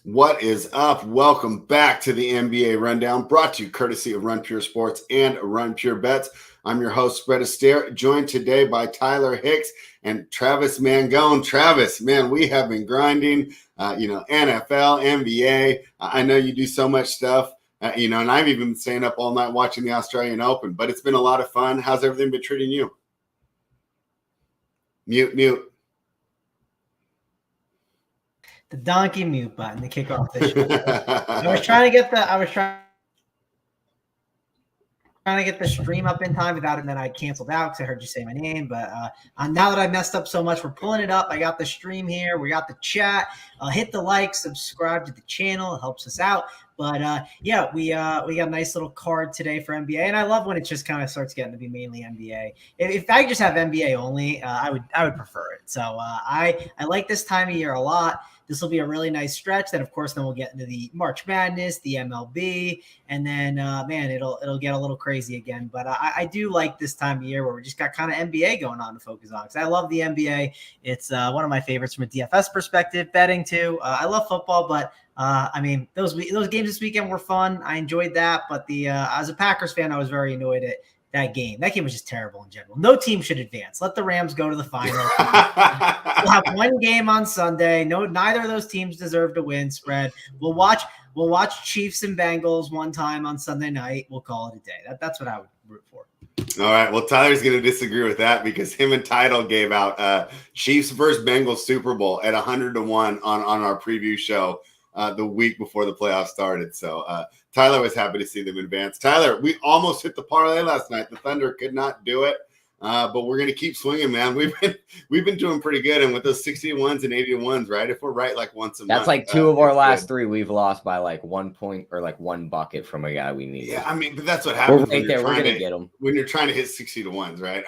What is up? Welcome back to the NBA Rundown, brought to you courtesy of Run Pure Sports and Run Pure Bets. I'm your host, Astaire, joined today by Tyler Hicks and Travis Mangone. Travis, man, we have been grinding, NFL, NBA. I know you do so much stuff, and I've even been staying up all night watching the Australian Open, but it's been a lot of fun. How's everything been treating you? Mute. The donkey mute button to kick off the show. I was trying to get the stream up in time without it, and then I canceled out because I heard you say my name. But now that I messed up so much, we're pulling it up. I got the stream here. We got the chat. Hit the like, subscribe to the channel. It helps us out. But we got a nice little card today for NBA, and I love when it just kind of starts getting to be mainly NBA. If I could just have NBA only, I would prefer it. So I like this time of year a lot. This will be a really nice stretch. Then, of course, we'll get into the March Madness, the MLB, and then, it'll get a little crazy again. But I do like this time of year where we just got kind of NBA going on to focus on because I love the NBA. It's one of my favorites from a DFS perspective, betting too. I love football, but those games this weekend were fun. I enjoyed that, but as a Packers fan, I was very annoyed at that game. That game was just terrible in general. No team should advance. Let the Rams go to the final. We'll have one game on Sunday. Neither of those teams deserve to win. Spread. We'll watch Chiefs and Bengals one time on Sunday night. We'll call it a day. That's what I would root for. All right. Well, Tyler's going to disagree with that because him and Title gave out Chiefs versus Bengals Super Bowl at 100-1 on our preview show the week before the playoffs started. So Tyler was happy to see them advance. Tyler, we almost hit the parlay last night. The Thunder could not do it, but we're going to keep swinging, man. We've been doing pretty good, and with those 60-1s and 80-1s, right? If we're right, like once a month, that's like two of our last three. We've lost by like 1 point or like one bucket from a guy we need. Yeah, but that's what happens. We're right there. We're gonna get them when you're trying to hit 60-1s, right?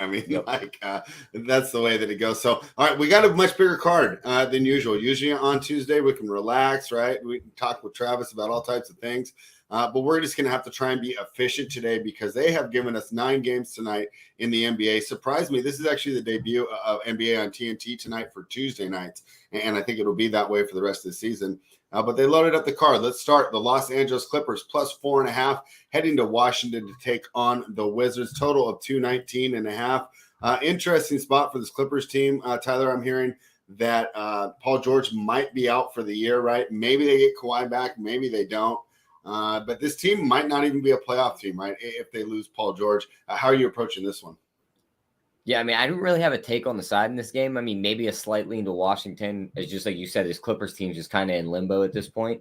That's the way that it goes. So, all right, we got a much bigger card than usual. Usually on Tuesday we can relax, right? We can talk with Travis about all types of things. But we're just going to have to try and be efficient today because they have given us 9 games tonight in the NBA. Surprised me. This is actually the debut of NBA on TNT tonight for Tuesday nights, and I think it'll be that way for the rest of the season. But they loaded up the card. Let's start. The Los Angeles Clippers plus 4.5 heading to Washington to take on the Wizards. Total of 219.5. Interesting spot for this Clippers team. Tyler, I'm hearing that Paul George might be out for the year, right? Maybe they get Kawhi back. Maybe they don't. But this team might not even be a playoff team, right? If they lose Paul George. How are you approaching this one? Yeah, I don't really have a take on the side in this game. Maybe a slight lean to Washington. It's just like you said, this Clippers team is just kind of in limbo at this point.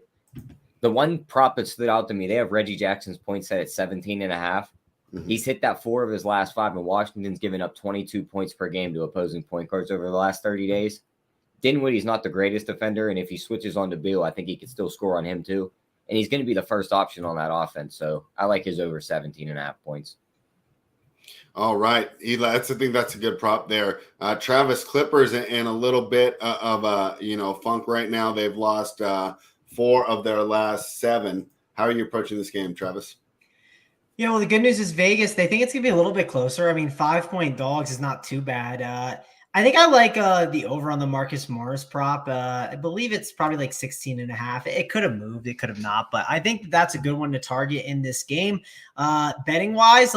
The one prop that stood out to me, they have Reggie Jackson's point set at 17.5. Mm-hmm. He's hit that 4 of his last 5, and Washington's given up 22 points per game to opposing point guards over the last 30 days. Dinwiddie's not the greatest defender, and if he switches on to Beal, I think he could still score on him too. And he's going to be the first option on that offense. So I like his over 17.5 points. All right. I think that's a good prop there. Travis, Clippers in a little bit of funk right now. They've lost 4 of their last 7. How are you approaching this game, Travis? Yeah, well, the good news is Vegas, they think it's going to be a little bit closer. 5-point dogs is not too bad. I think I like the over on the Marcus Morris prop. I believe it's probably like 16.5. It could have moved. It could have not. But I think that's a good one to target in this game. Betting wise,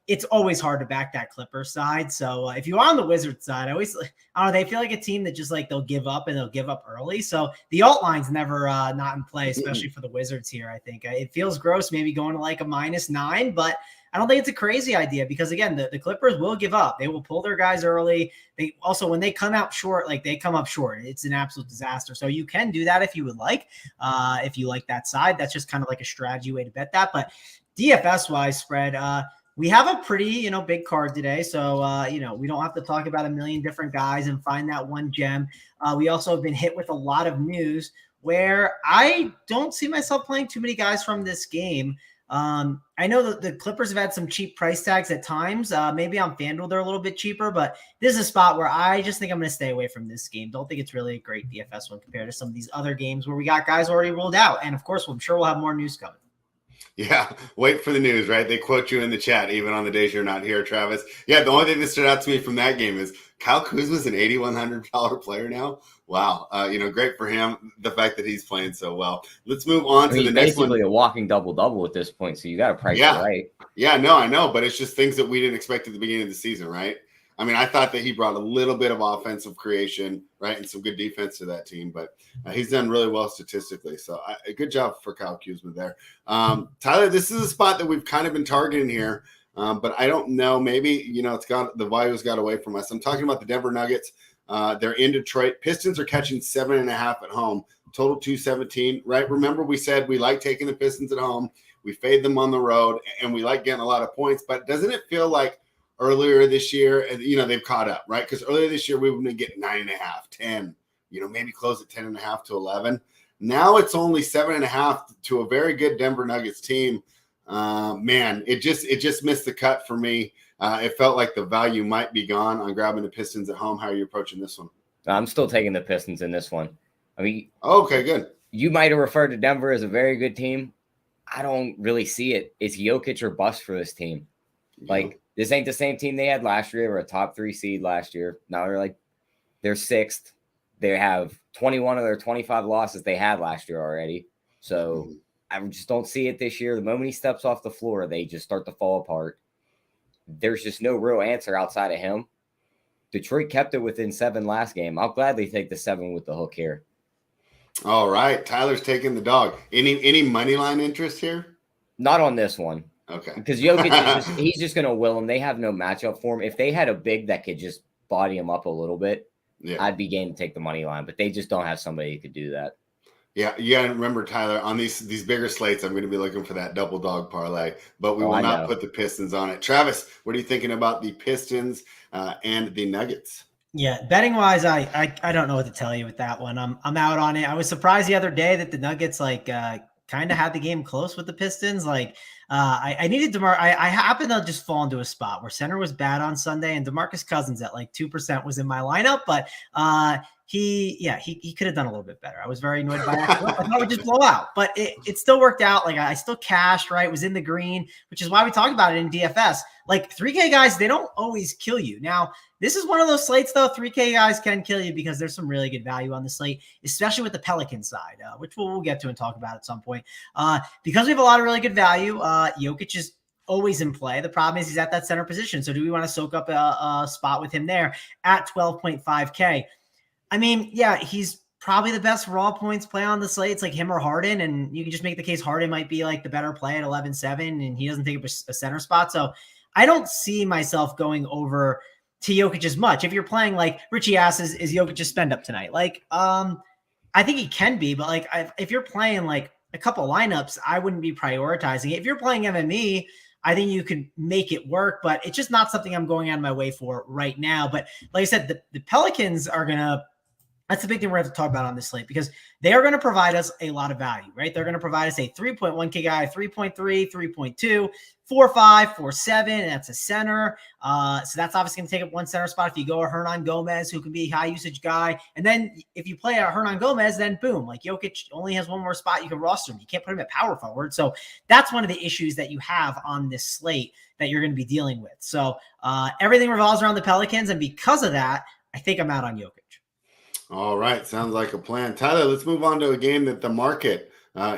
it's always hard to back that Clippers side. So if you are on the Wizards side, I don't know, they feel like a team that just they'll give up and they'll give up early. So the alt line's never not in play, especially for the Wizards here. I think it feels gross maybe going to a -9, but I don't think it's a crazy idea because, again, the Clippers will give up. They will pull their guys early. They also, when they come out short, they come up short. It's an absolute disaster. So you can do that if you would like. If you like that side, that's just kind of like a strategy way to bet that. But DFS-wise spread, we have a pretty, big card today. So, we don't have to talk about a million different guys and find that one gem. We also have been hit with a lot of news where I don't see myself playing too many guys from this game. I know that the Clippers have had some cheap price tags at times. Maybe on FanDuel they're a little bit cheaper, but this is a spot where I just think I'm going to stay away from this game. Don't think it's really a great DFS one compared to some of these other games where we got guys already ruled out. And of course, I'm sure we'll have more news coming. Yeah, wait for the news, right? They quote you in the chat, even on the days you're not here, Travis. Yeah, the only thing that stood out to me from that game is Kyle Kuzma's an $8,100 player now. Wow, great for him. The fact that he's playing so well. Let's move on to the next one. Basically a walking double-double at this point, so you got to price it right. Yeah, no, I know, but it's just things that we didn't expect at the beginning of the season, right? I mean, I thought that he brought a little bit of offensive creation, right, and some good defense to that team, but he's done really well statistically. So a good job for Kyle Kuzma there. Tyler, this is a spot that we've kind of been targeting here, but I don't know. Maybe, the value's got away from us. I'm talking about the Denver Nuggets. They're in Detroit. Pistons are catching 7.5 at home, total 217, right? Remember, we said we like taking the Pistons at home. We fade them on the road, and we like getting a lot of points. But doesn't it feel like earlier this year, they've caught up, right? Because earlier this year, we would have get 9.5, 10, maybe close at 10.5 to 11. Now it's only 7.5 to a very good Denver Nuggets team. Man, it just missed the cut for me. It felt like the value might be gone on grabbing the Pistons at home. How are you approaching this one? I'm still taking the Pistons in this one. I mean, okay, good. You might have referred to Denver as a very good team. I don't really see it. It's Jokic or bust for this team. Like, this ain't the same team they had last year. They were a top 3 seed last year. Now they're 6th. They have 21 of their 25 losses they had last year already. So I just don't see it this year. The moment he steps off the floor, they just start to fall apart. There's just no real answer outside of him. Detroit kept it within 7 last game. I'll gladly take the 7 with the hook here. All right. Tyler's taking the dog. Any money line interest here? Not on this one. Okay. Because Jokic he's just going to will him. They have no matchup for him. If they had a big that could just body him up a little bit, I'd be game to take the money line. But they just don't have somebody who could do that. Yeah, you got to remember, Tyler, on these bigger slates, I'm going to be looking for that double dog parlay, but we will not put the Pistons on it. Travis, what are you thinking about the Pistons and the Nuggets? Yeah, betting wise, I don't know what to tell you with that one. I'm out on it. I was surprised the other day that the Nuggets kind of had the game close with the Pistons. I needed DeMar. I happened to just fall into a spot where center was bad on Sunday, and DeMarcus Cousins at 2% was in my lineup, but he could have done a little bit better. I was very annoyed by that. I thought it would just blow out, but it still worked out. I still cashed, right? Was in the green, which is why we talked about it in DFS. 3K guys, they don't always kill you. Now, this is one of those slates, though. 3K guys can kill you because there's some really good value on the slate, especially with the Pelicans side, which we'll get to and talk about at some point. Because we have a lot of really good value, Jokic is always in play. The problem is he's at that center position. So do we want to soak up a spot with him there at 12.5K? I mean, yeah, he's probably the best raw points play on the slate. It's like him or Harden, and you can just make the case Harden might be the better play at 11.7, and he doesn't take up a center spot. So I don't see myself going over to Jokic as much. If you're playing Richie asks, is Jokic a spend up tonight? I think he can be, but if you're playing a couple lineups, I wouldn't be prioritizing it. If you're playing MME, I think you can make it work, but it's just not something I'm going out of my way for right now. But like I said, the Pelicans are going to, that's the big thing we're going to have to talk about on this slate, because they are going to provide us a lot of value, right? They're going to provide us a 3.1K guy, 3.3, 3.2, 4.5, 4.7. That's a center. So that's obviously going to take up one center spot. If you go a Hernan Gomez, who can be a high usage guy. And then if you play a Hernan Gomez, then boom, Jokic only has one more spot you can roster him. You can't put him at power forward. So that's one of the issues that you have on this slate that you're going to be dealing with. So everything revolves around the Pelicans. And because of that, I think I'm out on Jokic. All right. Sounds like a plan. Tyler, let's move on to a game that the market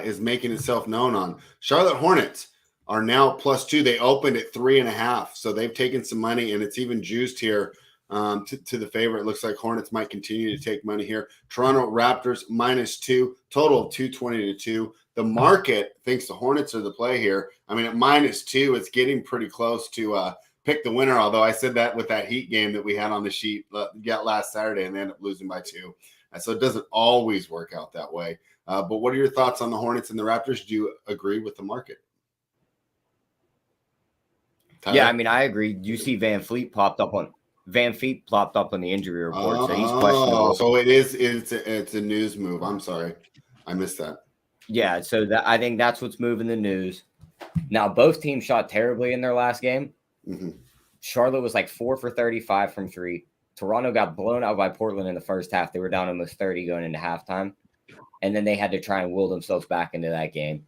is making itself known on. Charlotte Hornets are now +2. They opened at 3.5. So they've taken some money, and it's even juiced here to the favorite. It looks like Hornets might continue to take money here. Toronto Raptors -2, total of 220-2. The market thinks the Hornets are the play here. I mean, at -2, it's getting pretty close to pick the winner, although I said that with that Heat game that we had on the sheet last Saturday, and they ended up losing by 2. So it doesn't always work out that way. But what are your thoughts on the Hornets and the Raptors? Do you agree with the market? Tyler? Yeah, I mean, I agree. You see Van Fleet plopped up on the injury report, so he's questionable. So it's a news move. I'm sorry, I missed that. Yeah, so I think that's what's moving the news. Now, both teams shot terribly in their last game. Mm-hmm. Charlotte was 4 for 35 from 3. Toronto got blown out by Portland in the first half. They were down almost 30 going into halftime. And then they had to try and will themselves back into that game.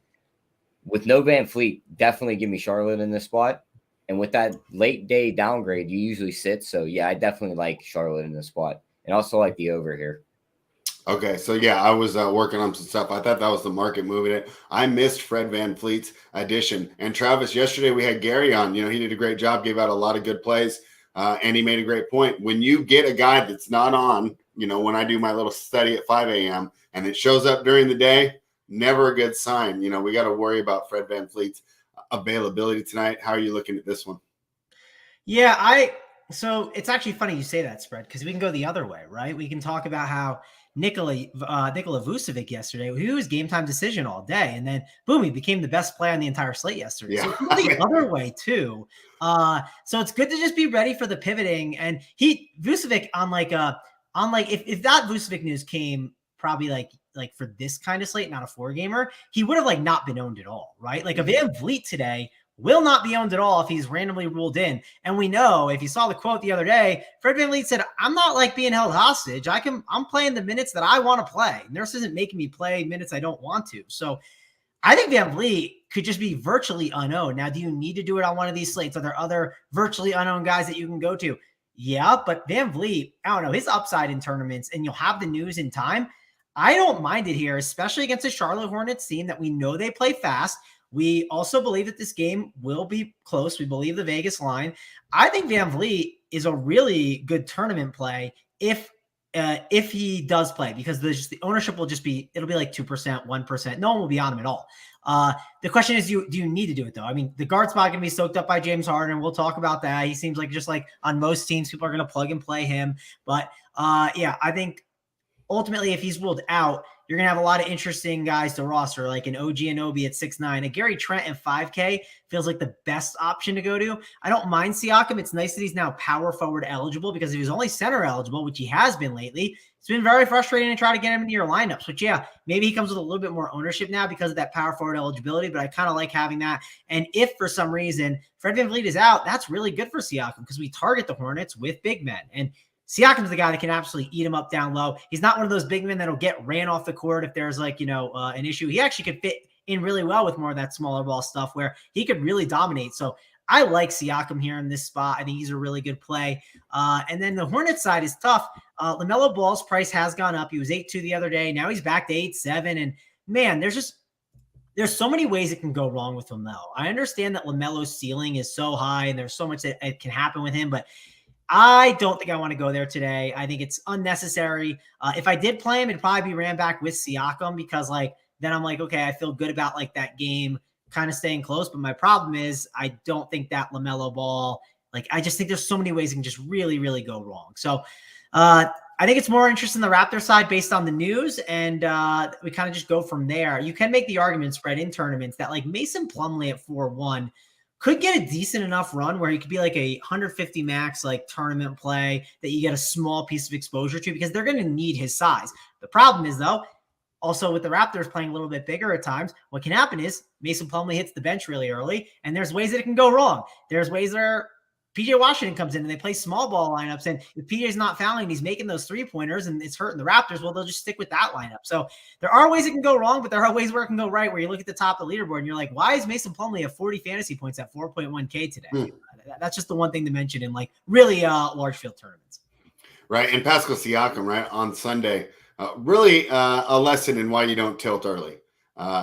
with no Van Fleet, definitely give me Charlotte in this spot. And with that late day downgrade, you usually sit. So yeah, I definitely like Charlotte in this spot, and also like the over here. Okay, so yeah, I was working on some stuff. I thought that was the market moving it. I missed Fred VanVleet's addition. And Travis, yesterday we had Gary on. You know, he did a great job, gave out a lot of good plays, and he made a great point. When you get a guy that's not on, you know, when I do my little study at 5 a.m. and it shows up during the day, never a good sign. You know, we got to worry about Fred VanVleet's availability tonight. How are you looking at this one? Yeah, so it's actually funny you say that, Spread, because we can go the other way, right? We can talk about how Nikola Vucevic yesterday, he was game time decision all day, and then boom, he became the best player on the entire slate yesterday. Yeah. So it's the other way too. So it's good to just be ready for the pivoting. And Vucevic if that Vucevic news came probably like for this kind of slate, not a 4-gamer, he would have like not been owned at all, right? Like a Van Vliet today will not be owned at all if he's randomly ruled in. And we know, if you saw the quote the other day, Fred VanVleet said, I'm not like being held hostage. I'm playing the minutes that I want to play. Nurse isn't making me play minutes I don't want to. So I think VanVleet could just be virtually unknown. Now, do you need to do it on one of these slates? Are there other virtually unknown guys that you can go to? Yeah, but VanVleet, I don't know, his upside in tournaments, and you'll have the news in time. I don't mind it here, especially against a Charlotte Hornets team that we know they play fast. We also believe that this game will be close. We believe the Vegas line. I think VanVleet is a really good tournament play if he does play, because the ownership will just be, it'll be like 2%, 1%. No one will be on him at all. The question is, do you need to do it though? I mean, the guard spot can be soaked up by James Harden. We'll talk about that. He seems like, just like on most teams, people are going to plug and play him. But yeah, I think ultimately, if he's ruled out, you're going to have a lot of interesting guys to roster, like an OG Anunoby at 6'9". A Gary Trent at 5K feels like the best option to go to. I don't mind Siakam. It's nice that he's now power forward eligible, because if he was only center eligible, which he has been lately, it's been very frustrating to try to get him into your lineups. But yeah, maybe he comes with a little bit more ownership now because of that power forward eligibility, but I kind of like having that. And if for some reason Fred VanVleet is out, that's really good for Siakam, because we target the Hornets with big men. And Siakam's the guy that can absolutely eat him up down low. He's not one of those big men that'll get ran off the court if there's an issue. He actually could fit in really well with more of that smaller ball stuff where he could really dominate. So I like Siakam here in this spot. I think he's a really good play. And then the Hornets side is tough. LaMelo Ball's price has gone up. He was 8.2 the other day. Now he's back to 8.7. And man, there's so many ways it can go wrong with LaMelo. I understand that LaMelo's ceiling is so high and there's so much that it can happen with him, but I don't think I want to go there today. I think it's unnecessary. If I did play him, it'd probably be ran back with Siakam, because then I'm like, okay, I feel good about that game kind of staying close. But my problem is I don't think that LaMelo Ball, I just think there's so many ways it can just really, really go wrong. So I think it's more interest in the Raptors side based on the news, and we kind of just go from there. You can make the argument, Spread, in tournaments that Mason Plumlee at 4-1 could get a decent enough run where he could be like a 150 max tournament play that you get a small piece of exposure to, because they're going to need his size. The problem is, though, also with the Raptors playing a little bit bigger at times, what can happen is Mason Plumlee hits the bench really early, and there's ways that it can go wrong. There's ways where PJ Washington comes in and they play small ball lineups, and if PJ's not fouling, he's making those 3-pointers and it's hurting the Raptors, well, they'll just stick with that lineup. So there are ways it can go wrong, but there are ways where it can go right, where you look at the top of the leaderboard and you're like, why is Mason Plumlee at 40 fantasy points at 4.1K today? That's just the one thing to mention in really large field tournaments. Right. And Pascal Siakam, right, on Sunday, really a lesson in why you don't tilt early.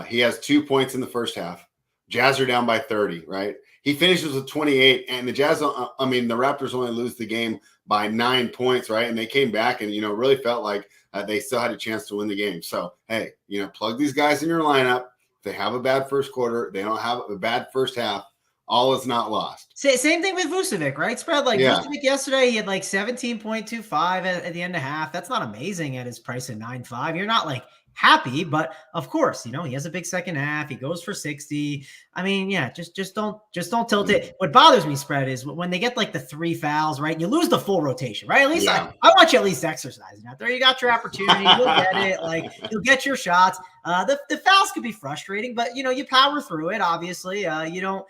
He has 2 points in the first half. Jazz are down by 30, right? He finishes with 28, and the Jazz, the Raptors only lose the game by 9 points, right? And they came back and, really felt like they still had a chance to win the game. So, hey, plug these guys in your lineup. If they have a bad first quarter, they don't have a bad first half, all is not lost. Same thing with Vucevic, right? Spread Vucevic yesterday, he had 17.25 at the end of half. That's not amazing at his price at 9.5. You're not happy, but of course, he has a big second half. He goes for 60. I mean, yeah, just don't tilt it. What bothers me, Spread, is when they get the 3 fouls, right? You lose the full rotation, right? At least I want you at least exercising out there. You got your opportunity. You'll get it. You'll get your shots. The fouls could be frustrating, but you power through it. Obviously, you don't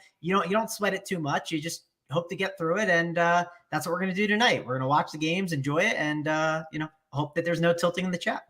sweat it too much. You just hope to get through it, and that's what we're gonna do tonight. We're gonna watch the games, enjoy it, and hope that there's no tilting in the chat.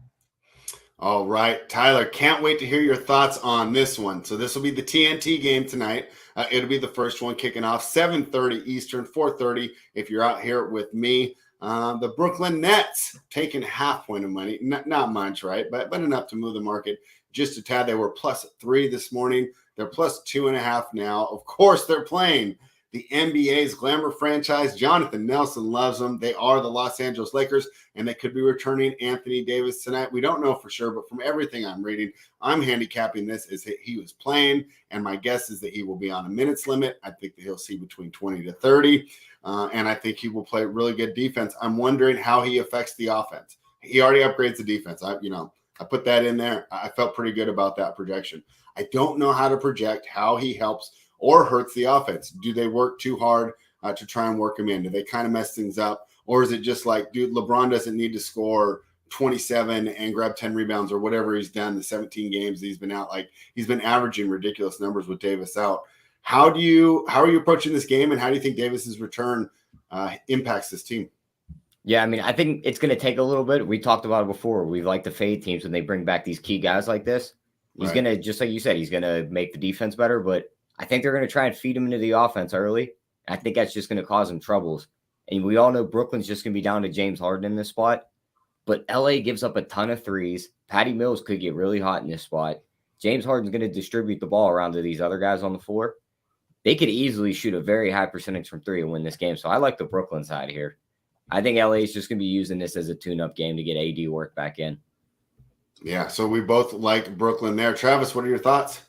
All right, Tyler, can't wait to hear your thoughts on this one. So this will be the TNT game tonight. It'll be the first one kicking off 7:30 Eastern, 4:30 if you're out here with me. The Brooklyn Nets taking half point of money. Not much, right? But enough to move the market just a tad. They were +3 this morning. They're +2.5 now. Of course, they're playing the NBA's glamour franchise. Jonathan Nelson loves them. They are the Los Angeles Lakers, and they could be returning Anthony Davis tonight. We don't know for sure, but from everything I'm reading, I'm handicapping this as he was playing, and my guess is that he will be on a minutes limit. I think that he'll see between 20 to 30, and I think he will play really good defense. I'm wondering how he affects the offense. He already upgrades the defense. I put that in there. I felt pretty good about that projection. I don't know how to project how he helps or hurts the offense. Do they work too hard to try and work him in? Do they kind of mess things up? Or is it just like, dude, LeBron doesn't need to score 27 and grab 10 rebounds or whatever he's done the 17 games he's been out? Like, he's been averaging ridiculous numbers with Davis out. How are you approaching this game, and how do you think Davis's return impacts this team? Yeah, I mean, I think it's going to take a little bit. We talked about it before. We like to fade teams when they bring back these key guys like this. He's going to, just like you said, he's going to make the defense better, but I think they're going to try and feed him into the offense early. I think that's just going to cause him troubles. And we all know Brooklyn's just going to be down to James Harden in this spot. But LA gives up a ton of threes. Patty Mills could get really hot in this spot. James Harden's going to distribute the ball around to these other guys on the floor. They could easily shoot a very high percentage from three and win this game. So I like the Brooklyn side here. I think LA is just going to be using this as a tune-up game to get AD work back in. Yeah, so we both like Brooklyn there. Travis, what are your thoughts?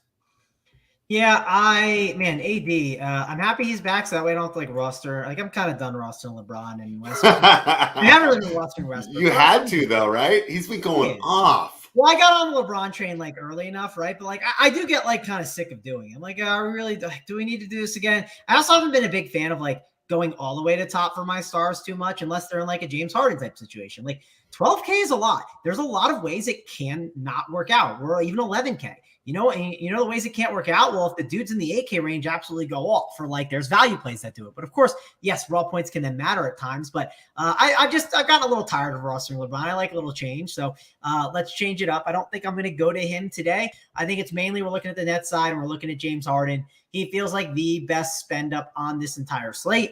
Yeah, AD. I'm happy he's back, so that way I don't have to roster. I'm kind of done rostering LeBron and Westbrook. I haven't really been rostering Westbrook. You had to though, right? He's been going off. Well, I got on the LeBron train early enough, right? But I do get kind of sick of doing it. I'm are we really? Do we need to do this again? I also haven't been a big fan of going all the way to top for my stars too much, unless they're in a James Harden type situation. 12K is a lot. There's a lot of ways it can not work out, or even 11K. The ways it can't work out. Well, if the dudes in the 8K range absolutely go off for there's value plays that do it. But of course, yes, raw points can then matter at times. But I've gotten a little tired of rostering LeBron. I like a little change. So let's change it up. I don't think I'm going to go to him today. I think it's mainly we're looking at the net side and we're looking at James Harden. He feels like the best spend up on this entire slate.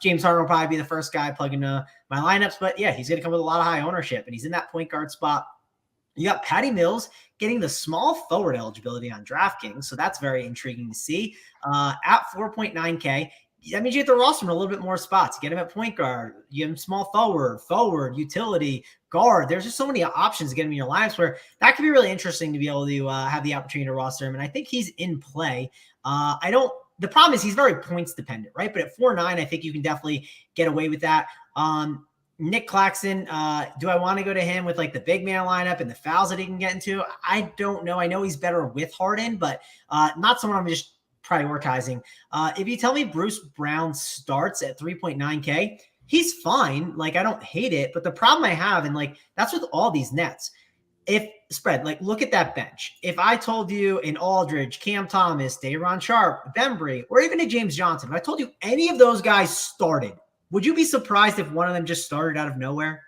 James Harden will probably be the first guy plugging my lineups. But yeah, he's going to come with a lot of high ownership, and he's in that point guard spot. You got Patty Mills getting the small forward eligibility on DraftKings, so that's very intriguing to see. At 4.9K, that means you have to roster him in a little bit more spots. You get him at point guard, you give him small forward, utility, guard. There's just so many options to get him in your lineups where that could be really interesting to be able to have the opportunity to roster him, and I think he's in play. The problem is he's very points dependent, right? But at 4.9, I think you can definitely get away with that. Nick Claxton, do I want to go to him with the big man lineup and the fouls that he can get into? I don't know. I know he's better with Harden, but not someone I'm just prioritizing. If you tell me Bruce Brown starts at 3.9K, he's fine. I don't hate it, but the problem I have, and that's with all these nets. If spread, look at that bench. If I told you an Aldridge, Cam Thomas, Day'Ron Sharpe, Bembry, or even a James Johnson, if I told you any of those guys started, would you be surprised if one of them just started out of nowhere?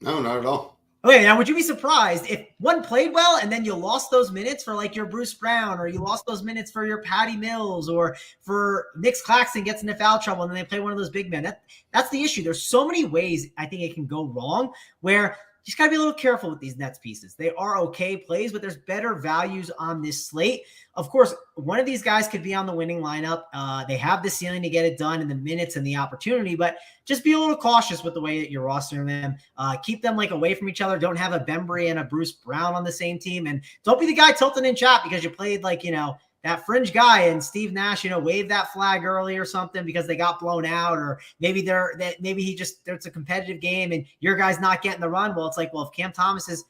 No, not at all. Okay, now would you be surprised if one played well and then you lost those minutes for your Bruce Brown, or you lost those minutes for your Patty Mills, or for Nick Claxton gets into foul trouble and then they play one of those big men? That's the issue. There's so many ways I think it can go wrong where you just got to be a little careful with these Nets pieces. They are okay plays, but there's better values on this slate. Of course, one of these guys could be on the winning lineup. They have the ceiling to get it done in the minutes and the opportunity, but just be a little cautious with the way that you're rostering them. Keep them away from each other. Don't have a Bembry and a Bruce Brown on the same team. And don't be the guy tilting in chat because you played that fringe guy and Steve Nash, waved that flag early or something because they got blown out, or maybe it's a competitive game and your guy's not getting the run. Well, it's if Cam Thomas is,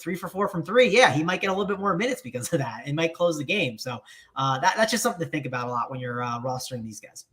3 for 4 from 3, yeah, he might get a little bit more minutes because of that. It might close the game. So that's just something to think about a lot when you're rostering these guys.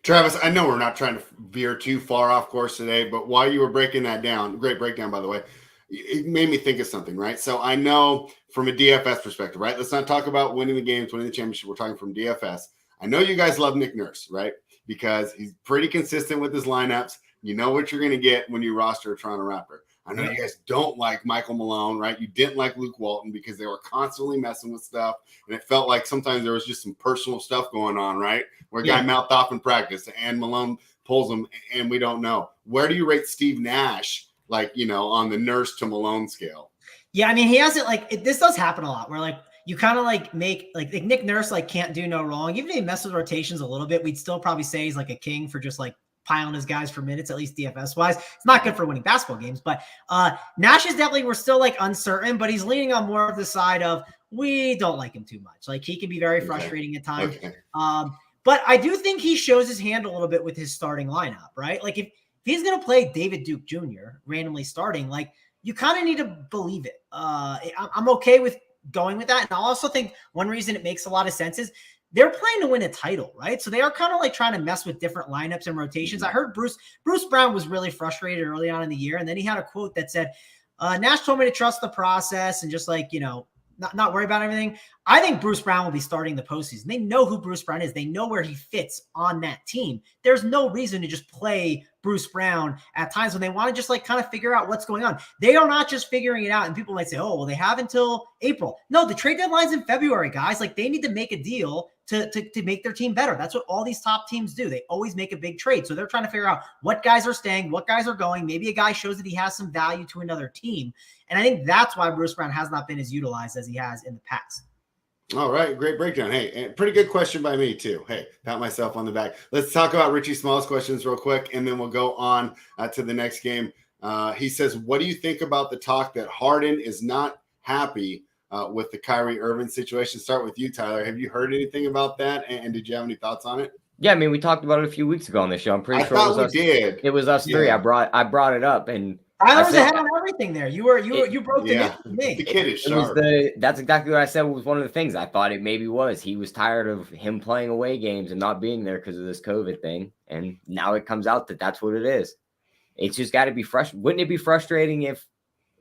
Travis, I know we're not trying to veer too far off course today, but while you were breaking that down, great breakdown, by the way, it made me think of something, right? So I know from a DFS perspective, right? Let's not talk about winning the games, winning the championship. We're talking from DFS. I know you guys love Nick Nurse, right? Because he's pretty consistent with his lineups. You know what you're going to get when you roster a Toronto Raptor. I know you guys don't like Michael Malone, right? You didn't like Luke Walton because they were constantly messing with stuff. And it felt like sometimes there was just some personal stuff going on, right? Where a guy mouthed off in practice and Malone pulls him and we don't know. Where do you rate Steve Nash, on the Nurse to Malone scale? Yeah, I mean, he hasn't this does happen a lot where you kind of make Nick Nurse can't do no wrong. Even if he messes with rotations a little bit, we'd still probably say he's a king for just piling his guys for minutes, at least DFS wise. It's not good for winning basketball games, but Nash is definitely, we're still uncertain, but he's leaning on more of the side of we don't like him too much. He can be very frustrating at times. Okay. But I do think he shows his hand a little bit with his starting lineup, right? If he's going to play David Duke Jr. randomly starting, you kind of need to believe it. I'm okay with going with that. And I also think one reason it makes a lot of sense is they're playing to win a title, right? So they are kind of trying to mess with different lineups and rotations. I heard Bruce Brown was really frustrated early on in the year. And then he had a quote that said, Nash told me to trust the process and just not worry about everything. I think Bruce Brown will be starting the postseason. They know who Bruce Brown is. They know where he fits on that team. There's no reason to just play Bruce Brown at times when they want to just kind of figure out what's going on. They are not just figuring it out. And people might say, oh, well, they have until April. No, the trade deadline's in February, guys. They need to make a deal to make their team better. That's what all these top teams do. They always make a big trade. So they're trying to figure out what guys are staying, what guys are going. Maybe a guy shows that he has some value to another team. And I think that's why Bruce Brown has not been as utilized as he has in the past. All right. Great breakdown. Hey, and pretty good question by me too. Hey, pat myself on the back. Let's talk about Richie Small's questions real quick, and then we'll go on to the next game. He says, what do you think about the talk that Harden is not happy with the Kyrie Irving situation? Start with you, Tyler. Have you heard anything about that? And did you have any thoughts on it? Yeah, I mean, we talked about it a few weeks ago on the show. I'm pretty sure it was us three. I brought it up, and Tyler was ahead on everything there. You broke the news with me. The kid is sharp. That's exactly what I said was one of the things. I thought it maybe was. He was tired of him playing away games and not being there because of this COVID thing. And now it comes out that that's what it is. It's just got to be frustrating. Wouldn't it be frustrating if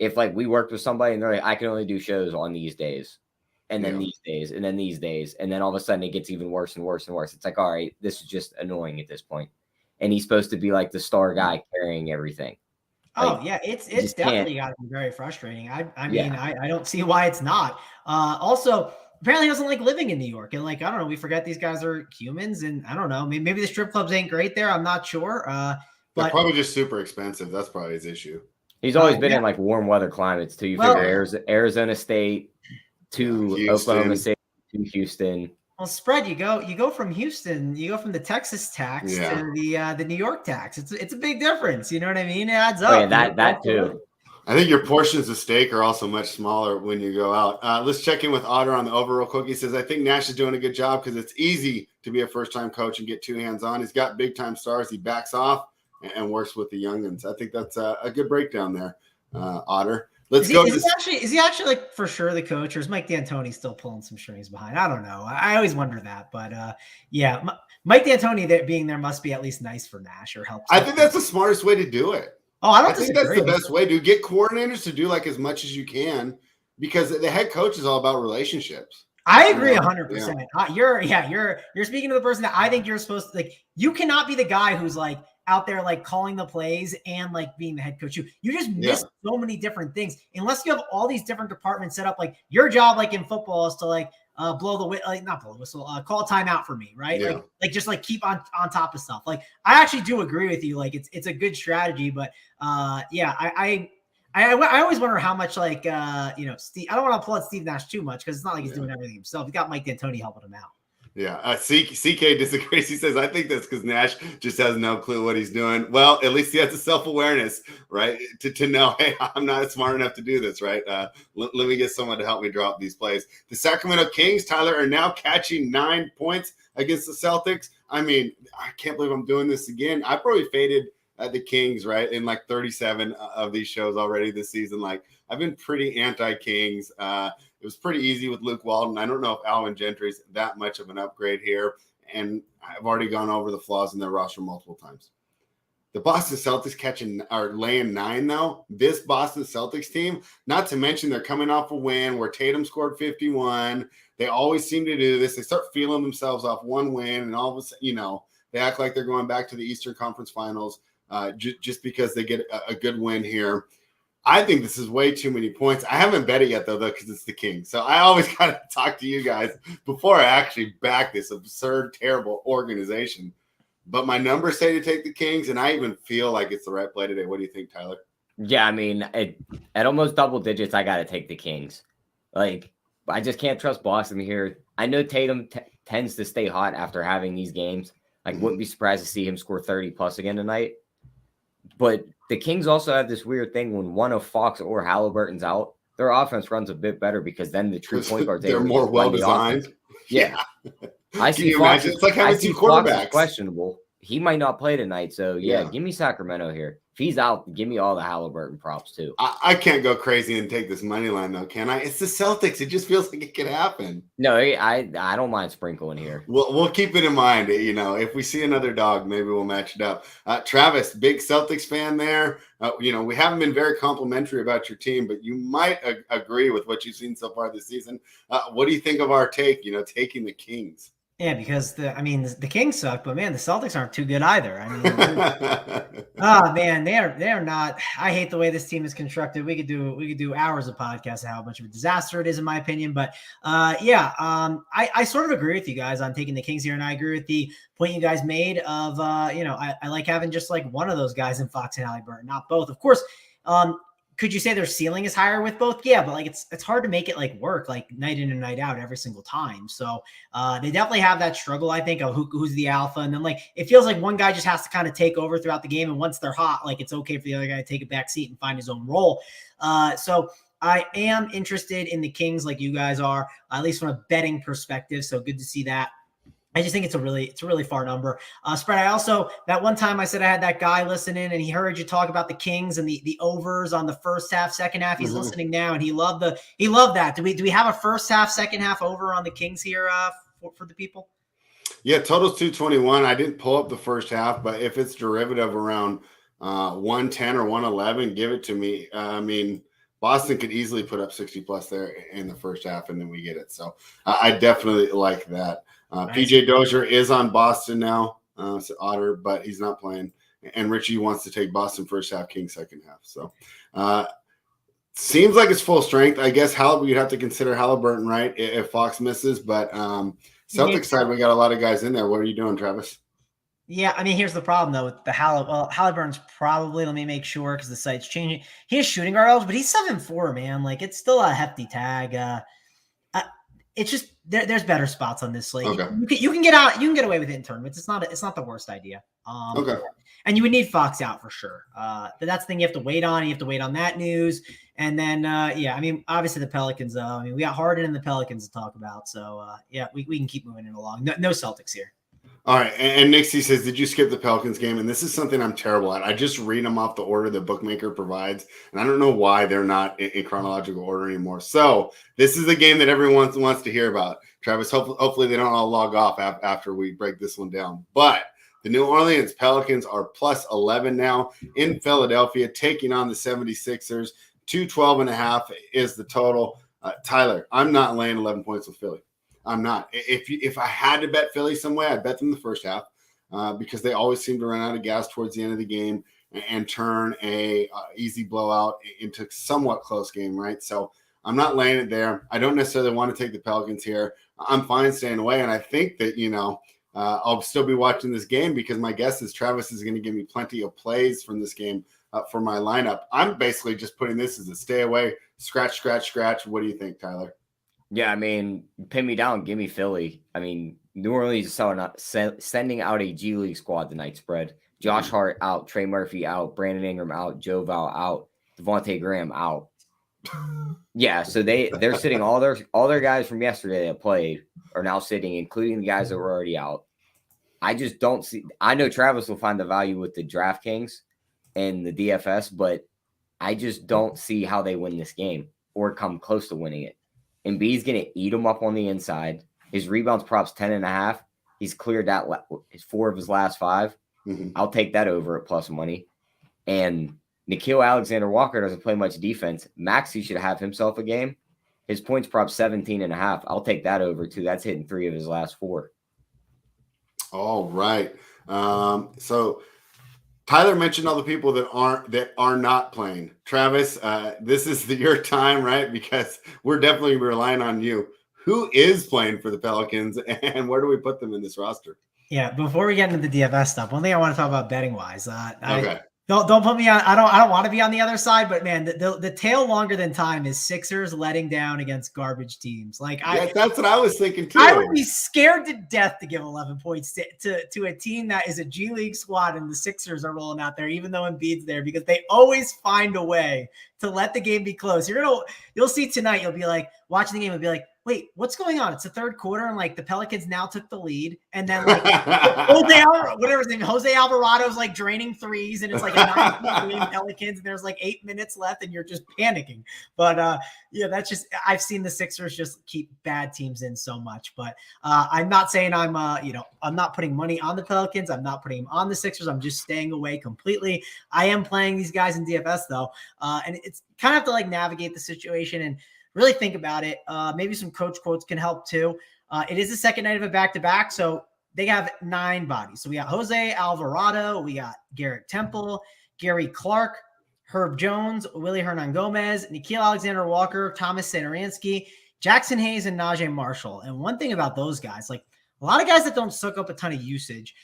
we worked with somebody and they're I can only do shows on these days and then these days and then these days. And then all of a sudden it gets even worse and worse and worse. It's all right, this is just annoying at this point. And he's supposed to be the star guy carrying everything. It's definitely got to be very frustrating. I mean, I don't see why it's not. Also, apparently he doesn't like living in New York. And I don't know, we forget these guys are humans, and I don't know, maybe the strip clubs ain't great there. I'm not sure. But they're probably just super expensive. That's probably his issue. He's always been in warm weather climates too. You figure Arizona State to Houston. Oklahoma State to Houston. Well, spread you go from Houston, you go from the Texas tax to the New York tax. It's a big difference. You know what I mean? It adds up. Oh, yeah, that too. I think your portions of steak are also much smaller when you go out. Let's check in with Otter on the over real quick. He says, I think Nash is doing a good job because it's easy to be a first-time coach and get two hands on. He's got big-time stars. He backs off and works with the youngins. I think that's a good breakdown there, Otter. Let's go. Is he actually for sure the coach, or is Mike D'Antoni still pulling some strings behind? I don't know. I always wonder that, but Mike D'Antoni being there must be at least nice for Nash or helps. I think that's the smartest way to do it. Oh, I think that's the best way to get coordinators to do as much as you can, because the head coach is all about relationships. I agree 100%. You're speaking to the person that I think you're supposed to you cannot be the guy who's out there calling the plays and being the head coach. You just miss so many different things unless you have all these different departments set up. Your job in football is to blow the not blow the whistle, call a timeout for me, right? Yeah. Just keep on top of stuff. I actually do agree with you. It's a good strategy, but I always wonder how much Steve. I don't want to applaud Steve Nash too much because it's not he's doing everything himself. He's got Mike D'Antoni helping him out. Yeah, CK disagrees. He says, I think that's because Nash just has no clue what he's doing. Well, at least he has the self-awareness, right, to know, hey, I'm not smart enough to do this, right? Let me get someone to help me drop these plays. The Sacramento Kings, Tyler, are now catching 9 points against the Celtics. I mean, I can't believe I'm doing this again. I probably faded the Kings, right, in 37 of these shows already this season. I've been pretty anti-Kings. It was pretty easy with Luke Walton. I don't know if Alvin Gentry's that much of an upgrade here, and I've already gone over the flaws in their roster multiple times. The Boston Celtics are laying 9, though. This Boston Celtics team, not to mention they're coming off a win where Tatum scored 51. They always seem to do this. They start feeling themselves off one win, and all of a sudden, they act like they're going back to the Eastern Conference Finals just because they get a good win here. I think this is way too many points. I haven't bet it yet, though, because it's the Kings. So I always got to talk to you guys before I actually back this absurd, terrible organization. But my numbers say to take the Kings, and I even feel like it's the right play today. What do you think, Tyler? Yeah, I mean, at almost double digits, I got to take the Kings. Like, I just can't trust Boston here. I know Tatum tends to stay hot after having these games. Like, wouldn't be surprised to see him score 30-plus again tonight. But the Kings also have this weird thing when one of Fox or Halliburton's out, their offense runs a bit better because then the true point guards they're more well designed. Yeah. I see Fox. It's like having two quarterbacks. Questionable. He might not play tonight. So yeah, give me Sacramento here. If he's out, give me all the Halliburton props too. I can't go crazy and take this money line though, can I? It's the Celtics. It just feels like it could happen. No, I don't mind sprinkling here. We'll keep it in mind. If we see another dog, maybe we'll match it up. Travis, big Celtics fan there. We haven't been very complimentary about your team, but you might agree with what you've seen so far this season. What do you think of our take? Taking the Kings. Yeah, because the Kings suck, but man, the Celtics aren't too good either. Man, they are not. I hate the way this team is constructed. We could do hours of podcasts of how much of a disaster it is, in my opinion. But I sort of agree with you guys on taking the Kings here, and I agree with the point you guys made of I like having just like one of those guys in Fox and Halliburton, not both, of course. Could you say their ceiling is higher with both? Yeah, but like it's hard to make it like work like night in and night out every single time. So they definitely have that struggle, I think, of who's the alpha. And then like it feels like one guy just has to kind of take over throughout the game. And once they're hot, like it's okay for the other guy to take a back seat and find his own role. So I am interested in the Kings like you guys are, at least from a betting perspective. So good to see that. I just think it's a really far number. Spread. I also, that one time I said I had that guy listening and he heard you talk about the Kings and the overs on the first half, second half. He's listening now and he loved that. Do we have a first half, second half over on the Kings here for the people? Yeah, total's 221. I didn't pull up the first half, but if it's derivative around 110 or 111, give it to me. Boston could easily put up 60 plus there in the first half, and then we get it. So I definitely like that. Nice. PJ Dozier is on Boston now, Otter, but he's not playing. And Richie wants to take Boston first half, King second half. So seems like it's full strength. I guess you'd have to consider Halliburton, right, if Fox misses. But Celtics side, we got a lot of guys in there. What are you doing, Travis? Yeah, here's the problem, though, with the Halliburton's probably, let me make sure because the site's changing. He has shooting guard eligible, but he's 7'4", man. Like, it's still a hefty tag. It's just there's better spots on this slate. Okay. You can get out. You can get away with it in tournaments. It's not the worst idea. Okay. And you would need Fox out for sure. But that's the thing you have to wait on. You have to wait on that news. And then, obviously the Pelicans, though. We got Harden and the Pelicans to talk about. So, we can keep moving it along. No Celtics here. All right. And Nixie says, did you skip the Pelicans game? And this is something I'm terrible at. I just read them off the order the bookmaker provides. And I don't know why they're not in chronological order anymore. So this is the game that everyone wants to hear about. Travis, hopefully they don't all log off after we break this one down. But the New Orleans Pelicans are plus 11 now in Philadelphia, taking on the 76ers. 212.5 is the total. Tyler, I'm not laying 11 points with Philly. I'm not. If I had to bet Philly some way, I'd bet them the first half because they always seem to run out of gas towards the end of the game and turn a easy blowout into somewhat close game, right? So I'm not laying it there. I don't necessarily want to take the Pelicans here. I'm fine staying away, and I think that, I'll still be watching this game because my guess is Travis is going to give me plenty of plays from this game for my lineup. I'm basically just putting this as a stay away, scratch. What do you think, Tyler? Yeah, pin me down, give me Philly. New Orleans is sending out a G League squad tonight. Spread. Josh Hart out, Trey Murphy out, Brandon Ingram out, Joe Val out, Devontae Graham out. Yeah, so they're sitting all their guys from yesterday that played are now sitting, including the guys that were already out. I just don't see. I know Travis will find the value with the DraftKings and the DFS, but I just don't see how they win this game or come close to winning it. Embiid's going to eat him up on the inside. His rebounds props 10.5. He's cleared that 4 of his last 5. Mm-hmm. I'll take that over at plus money. And Nickeil Alexander-Walker doesn't play much defense. Maxey should have himself a game. His points prop 17.5. I'll take that over too. That's hitting 3 of his last 4. All right. So Tyler mentioned all the people that are not playing. Travis, this is your time, right? Because we're definitely relying on you. Who is playing for the Pelicans, and where do we put them in this roster? Yeah, before we get into the DFS stuff, one thing I want to talk about betting wise. Okay. Don't put me on. I don't want to be on the other side, but man, the tail longer than time is Sixers letting down against garbage teams. That's what I was thinking too. I would be scared to death to give 11 points to a team that is a G League squad and the Sixers are rolling out there, even though Embiid's there, because they always find a way to let the game be close. You'll see tonight. You'll be like watching the game and be like, wait, what's going on? It's the third quarter, and like the Pelicans now took the lead, and then like Jose Alvarado's like draining threes, and it's like a 9-point game Pelicans, and there's like 8 minutes left, and you're just panicking. But that's just I've seen the Sixers just keep bad teams in so much. But I'm not saying I'm not putting money on the Pelicans. I'm not putting them on the Sixers. I'm just staying away completely. I am playing these guys in DFS though, and it's kind of have to like navigate the situation and really think about it. Maybe some coach quotes can help too. It is the second night of a back-to-back, so they have 9 bodies. So we got Jose Alvarado, we got Garrett Temple, Gary Clark, Herb Jones, Willie Hernangomez, Nickeil Alexander-Walker, Thomas Satoransky, Jackson Hayes, and Najee Marshall. And one thing about those guys, like a lot of guys that don't soak up a ton of usage.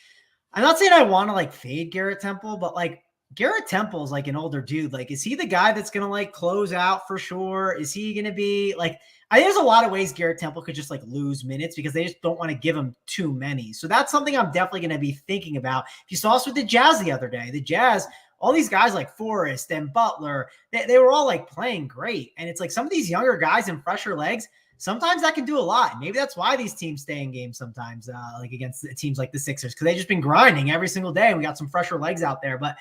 I'm not saying I want to like fade Garrett Temple, but like Garrett Temple is like an older dude. Like, is he the guy that's going to like close out for sure? Is he going to be like, I think there's a lot of ways Garrett Temple could just like lose minutes because they just don't want to give him too many. So that's something I'm definitely going to be thinking about. You saw us with the Jazz the other day. The Jazz, all these guys like Forrest and Butler, they were all like playing great. And it's like some of these younger guys and fresher legs, sometimes that can do a lot. Maybe that's why these teams stay in games sometimes, like against teams like the Sixers, because they've just been grinding every single day. And we got some fresher legs out there. But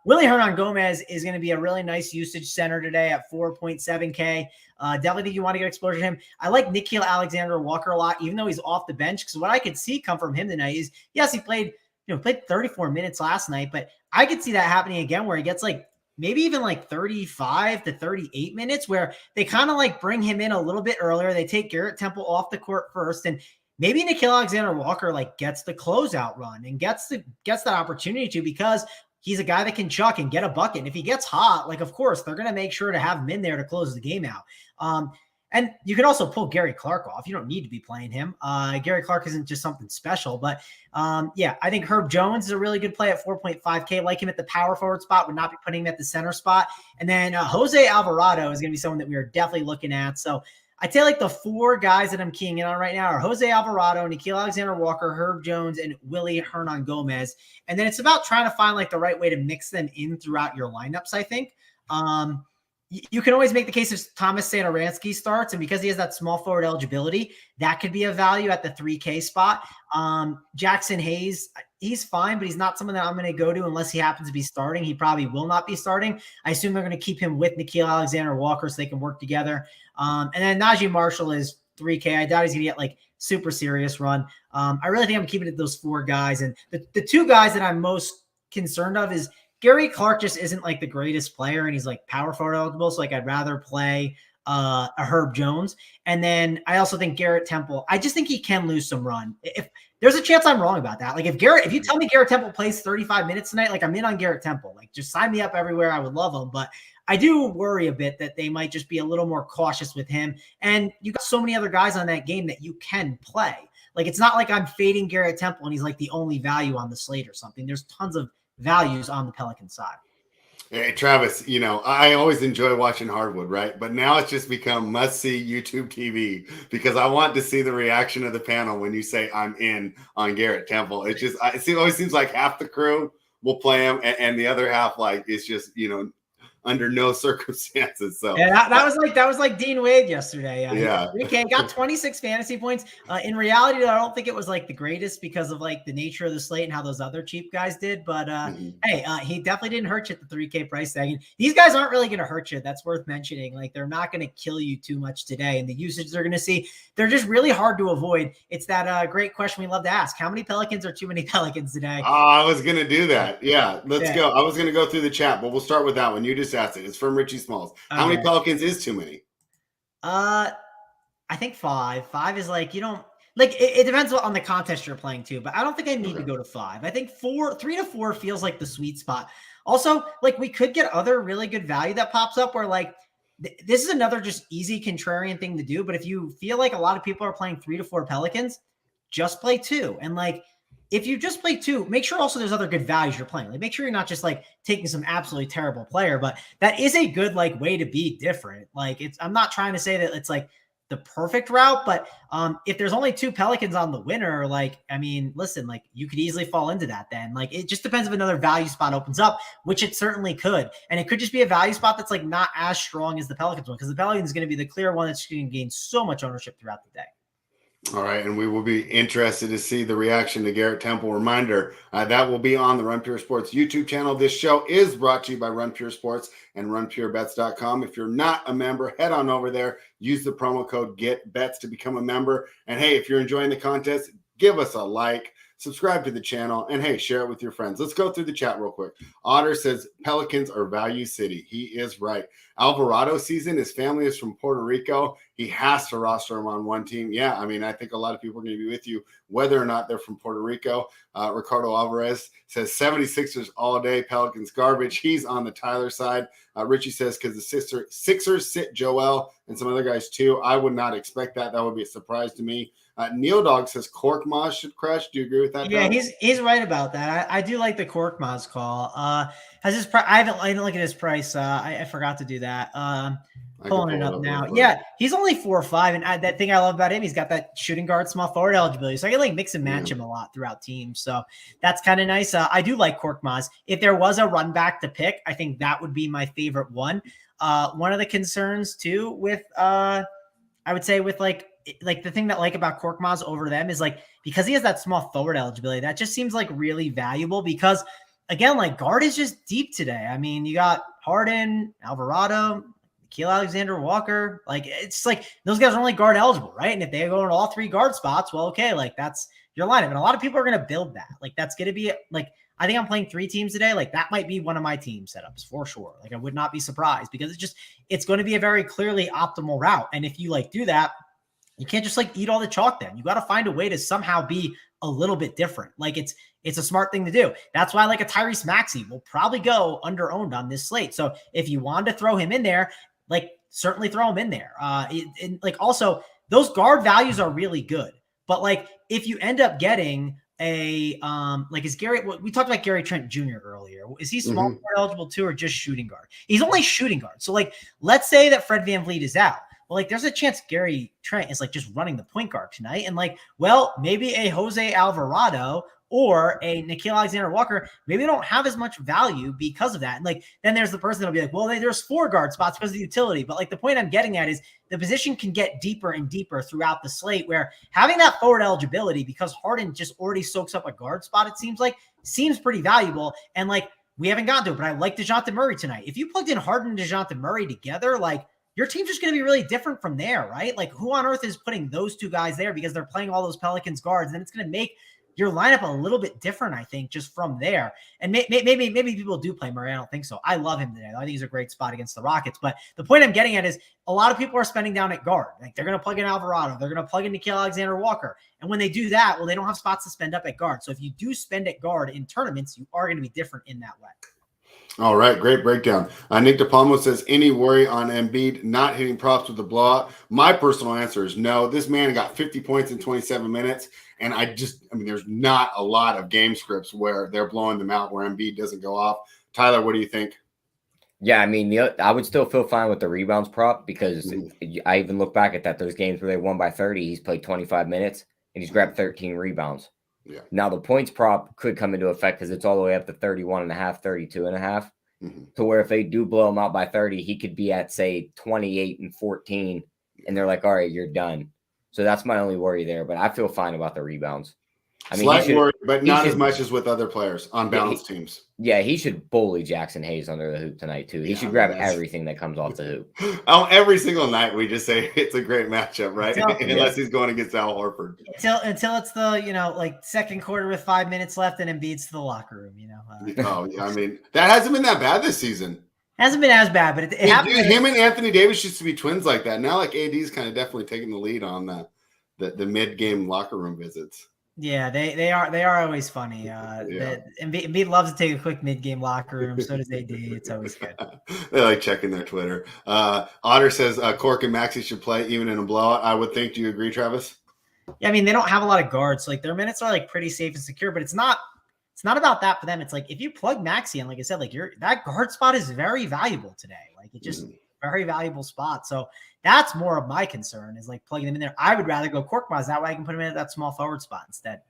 Willie Hernangomez is going to be a really nice usage center today at 4.7K. Definitely think you want to get exposure to him. I like Nickeil Alexander-Walker a lot, even though he's off the bench, because what I could see come from him tonight is, yes, he played 34 minutes last night, but I could see that happening again where he gets like maybe even like 35 to 38 minutes where they kind of like bring him in a little bit earlier. They take Garrett Temple off the court first, and maybe Nickeil Alexander-Walker like gets the closeout run and gets that opportunity to, because he's a guy that can chuck and get a bucket. And if he gets hot, like, of course, they're going to make sure to have him in there to close the game out. And you can also pull Gary Clark off. You don't need to be playing him. Gary Clark isn't just something special. But, I think Herb Jones is a really good play at 4.5K. Like him at the power forward spot, would not be putting him at the center spot. And then Jose Alvarado is going to be someone that we are definitely looking at. So I'd say like the 4 guys that I'm keying in on right now are Jose Alvarado, Nickeil Alexander-Walker, Herb Jones, and Willie Hernangomez. And then it's about trying to find like the right way to mix them in throughout your lineups, I think. You can always make the case if Thomas Satoransky starts, and because he has that small forward eligibility, that could be a value at the 3K spot. Jackson Hayes, he's fine, but he's not someone that I'm going to go to unless he happens to be starting. He probably will not be starting. I assume they're going to keep him with Nickeil Alexander-Walker so they can work together. And then Najee Marshall is 3K. I doubt he's going to get like super serious run. I really think I'm keeping it those 4 guys. And the 2 guys that I'm most concerned of is Gary Clark just isn't like the greatest player, and he's like power forward eligible. So like I'd rather play a Herb Jones. And then I also think Garrett Temple, I just think he can lose some run. If there's a chance I'm wrong about that. Like if you tell me Garrett Temple plays 35 minutes tonight, like I'm in on Garrett Temple, like just sign me up everywhere. I would love him. But I do worry a bit that they might just be a little more cautious with him. And you got so many other guys on that game that you can play. Like it's not like I'm fading Garrett Temple and he's like the only value on the slate or something. There's tons of values on the Pelican side. Hey, Travis, I always enjoy watching Hardwood, right? But now it's just become must-see YouTube TV because I want to see the reaction of the panel when you say I'm in on Garrett Temple. It always seems like half the crew will play him, and the other half, like, it's just, under no circumstances. So yeah, that was like Dean Wade yesterday. Yeah. Okay, got 26 fantasy points. In reality, I don't think it was like the greatest because of like the nature of the slate and how those other cheap guys did. But hey, he definitely didn't hurt you at the 3K price tag. And these guys aren't really going to hurt you. That's worth mentioning. Like they're not going to kill you too much today. And the usage they're going to see, they're just really hard to avoid. It's that great question we love to ask: how many Pelicans are too many Pelicans today? I was going to do that. Yeah, let's go. I was going to go through the chat, but we'll start with that one. You just asked it. It's from Richie Smalls. How many Pelicans is too many? I think 5. 5 is like, Like it depends on the contest you're playing too, but I don't think I need to go to 5. I think 3 to 4 feels like the sweet spot. Also, like we could get other really good value that pops up where like this is another just easy contrarian thing to do. But if you feel like a lot of people are playing 3 to 4 Pelicans, just play 2. And like if you just play 2, make sure also there's other good values you're playing. Like make sure you're not just like taking some absolutely terrible player, but that is a good like way to be different. Like I'm not trying to say that it's like the perfect route, but if there's only 2 Pelicans on the winner, like, I mean, listen, like you could easily fall into that then. Like it just depends if another value spot opens up, which it certainly could. And it could just be a value spot that's like not as strong as the Pelicans one, because the Pelicans is going to be the clear one that's going to gain so much ownership throughout the day. All right, and we will be interested to see the reaction to Garrett Temple. Reminder, that will be on the Run Pure Sports YouTube channel. This show is brought to you by Run Pure Sports and RunPureBets.com. If you're not a member, head on over there. Use the promo code GETBETS to become a member. And hey, if you're enjoying the contest, give us a like, subscribe to the channel, and hey, share it with your friends. Let's go through the chat real quick. Otter says Pelicans are value city. He is right. Alvarado season, his family is from Puerto Rico. He has to roster him on one team. Yeah, I mean, I think a lot of people are going to be with you, whether or not they're from Puerto Rico. Ricardo Alvarez says 76ers all day, Pelicans garbage. He's on the Tyler side. Richie says because the Sixers sit Joel and some other guys too. I would not expect that. That would be a surprise to me. Neil Dog says Korkmaz should crush. Do you agree with that? Yeah, he's right about that. I do like the Korkmaz call. Has his price? I didn't look at his price. I forgot to do that. Pulling it up now. Yeah, he's only 4.5, and that thing I love about him, he's got that shooting guard, small forward eligibility, so I can like mix and match him a lot throughout teams. So that's kind of nice. I do like Korkmaz. If there was a run back to pick, I think that would be my favorite one. One of the concerns too with I would say with like the thing that I like about Korkmaz over them is like because he has that small forward eligibility, that just seems like really valuable because again, like guard is just deep today. I mean, you got Harden, Alvarado, Nikhil Alexander-Walker. Like it's like those guys are only guard eligible, right? And if they go in all 3 guard spots, well, okay, like that's your lineup. And a lot of people are going to build that. Like that's going to be like I think I'm playing 3 teams today. Like that might be one of my team setups for sure. Like I would not be surprised because it's going to be a very clearly optimal route. And if you like do that, you can't just like eat all the chalk then. You got to find a way to somehow be a little bit different. Like it's a smart thing to do. That's why like a Tyrese Maxey will probably go under owned on this slate. So if you wanted to throw him in there, like certainly throw him in there. And like also those guard values are really good. But like if you end up getting a like is Gary, we talked about Gary Trent Jr. earlier. Is he small guard eligible too or just shooting guard? He's only shooting guard. So like let's say that Fred VanVleet is out. Well, like there's a chance Gary Trent is like just running the point guard tonight. And like, well, maybe a Jose Alvarado or a Nikhil Alexander-Walker, maybe they don't have as much value because of that. And like, then there's the person that'll be like, well, there's 4 guard spots because of the utility. But like the point I'm getting at is the position can get deeper and deeper throughout the slate where having that forward eligibility because Harden just already soaks up a guard spot, it seems pretty valuable. And like, we haven't gotten to it, but I like DeJounte Murray tonight. If you plugged in Harden and DeJounte Murray together, like, your team's just going to be really different from there, right? Like who on earth is putting those 2 guys there because they're playing all those Pelicans guards? And then it's going to make your lineup a little bit different, I think, just from there. And maybe people do play Murray. I don't think so. I love him today. I think he's a great spot against the Rockets. But the point I'm getting at is a lot of people are spending down at guard. Like they're going to plug in Alvarado. They're going to plug in Nikhil Alexander-Walker. And when they do that, well, they don't have spots to spend up at guard. So if you do spend at guard in tournaments, you are going to be different in that way. All right, great breakdown. Nick DePalmo says, any worry on Embiid not hitting props with the blowout? My personal answer is no. This man got 50 points in 27 minutes, and I mean, there's not a lot of game scripts where they're blowing them out where Embiid doesn't go off. Tyler, what do you think? Yeah, I mean, I would still feel fine with the rebounds prop because I even look back at that. Those games where they won by 30, he's played 25 minutes, and he's grabbed 13 rebounds. Yeah. Now the points prop could come into effect because it's all the way up to 31.5, 32.5 to where if they do blow him out by 30, he could be at say 28 and 14 and they're like, all right, you're done. So that's my only worry there, but I feel fine about the rebounds. I mean, slight worry, but not as much as with other players on balanced teams. Yeah, he should bully Jackson Hayes under the hoop tonight too. He should grab everything that comes off the hoop. Every single night we just say it's a great matchup, right? Unless he's going against Al Horford. Until it's the like second quarter with 5 minutes left and Embiid's to the locker room. Oh yeah, I mean that hasn't been that bad this season. Hasn't been as bad, but it happened. Him and Anthony Davis used to be twins like that. Now like AD's kind of definitely taking the lead on that the mid-game locker room visits. Yeah, they are always funny. Embiid loves to take a quick mid-game locker room. So does AD. It's always good. They like checking their Twitter. Otter says Cork and Maxey should play even in a blowout. I would think. Do you agree, Travis? Yeah, I mean, they don't have a lot of guards. So, like, their minutes are like pretty safe and secure, but it's not about that for them. It's like if you plug Maxey in, like I said, like that guard spot is very valuable today. Like it just very valuable spot. So that's more of my concern is like plugging them in there. I would rather go Korkmaz. That way I can put him in at that small forward spot instead.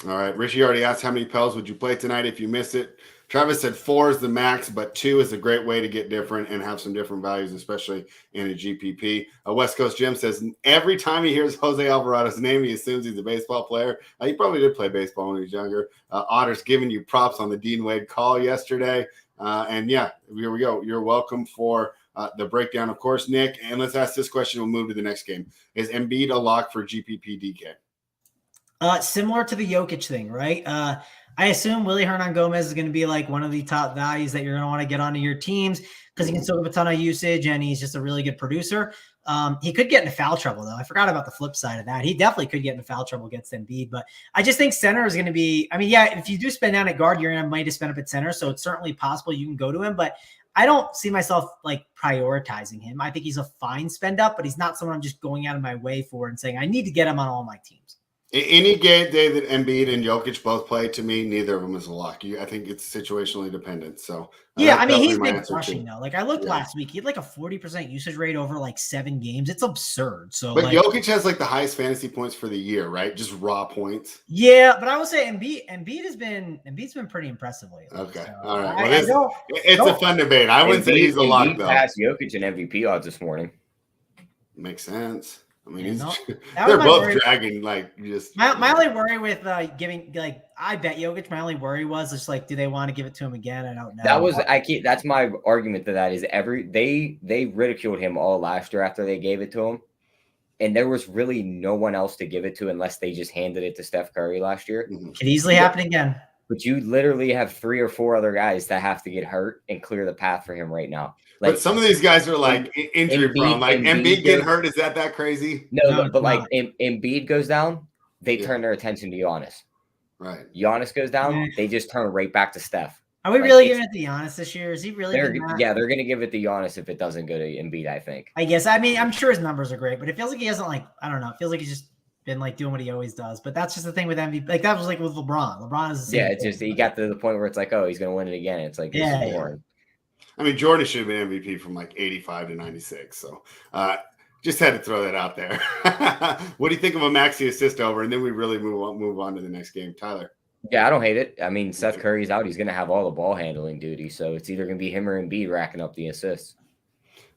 All right. Richie already asked how many Pels would you play tonight if you missed it. Travis said 4 is the max, but 2 is a great way to get different and have some different values, especially in a GPP. West Coast Jim says every time he hears Jose Alvarado's name, he assumes he's a baseball player. He probably did play baseball when he was younger. Otter's giving you props on the Dean Wade call yesterday. And yeah, here we go. You're welcome for the breakdown, of course, Nick. And let's ask this question. We'll move to the next game. Is Embiid a lock for GPP DK? Similar to the Jokic thing, right? I assume Willie Hernan Gomez is going to be like one of the top values that you're going to want to get onto your teams because he can soak up a ton of usage and he's just a really good producer. He could get into foul trouble, though. I forgot about the flip side of that. He definitely could get into foul trouble against Embiid, but I just think center is going to be – I mean, yeah, if you do spend down at guard, you're going to might have spent up at center, so it's certainly possible you can go to him, but I don't see myself like prioritizing him. I think he's a fine spend up, but he's not someone I'm just going out of my way for and saying I need to get him on all my teams. Any game day that Embiid and Jokic both play, to me, neither of them is a lock. I think it's situationally dependent. So yeah, I mean, he's been crushing though. Like I looked last week, he had like a 40% usage rate over like 7 games. It's absurd. So, but like, Jokic has like the highest fantasy points for the year, right? Just raw points. Yeah, but I would say Embiid's been pretty impressive lately. Okay, so all right. Well, it's a fun debate. I wouldn't say he's a lock though. Passed Jokic in MVP odds this morning. Makes sense. I mean, they're both dragging like just. My only worry with giving like I bet Jokic. My only worry was just like, do they want to give it to him again? I don't know. That's my argument to that is they ridiculed him all last year after they gave it to him, and there was really no one else to give it to unless they just handed it to Steph Curry last year. Could easily happen again. But you literally have 3 or 4 other guys that have to get hurt and clear the path for him right now. Like, but some of these guys are like injury prone. Like Embiid getting hurt, is that crazy? No, but like Embiid goes down, they turn their attention to Giannis. Right. Giannis goes down, they just turn right back to Steph. Are we really giving it to Giannis this year? Is he really? They're going to give it to Giannis if it doesn't go to Embiid, I think. I guess. I mean, I'm sure his numbers are great, but it feels like he hasn't I don't know. It feels like he's just been like doing what he always does. But that's just the thing with MVP. Like that was like with LeBron. LeBron is the same it's just he got to the point where it's like, oh, he's going to win it again. It's like boring. I mean, Jordan should have been MVP from like 85 to 96. So just had to throw that out there. What do you think of a Maxey assist over? And then we really move on to the next game. Tyler. Yeah, I don't hate it. I mean, Seth Curry's out. He's going to have all the ball handling duty. So it's either going to be him or Embiid racking up the assists.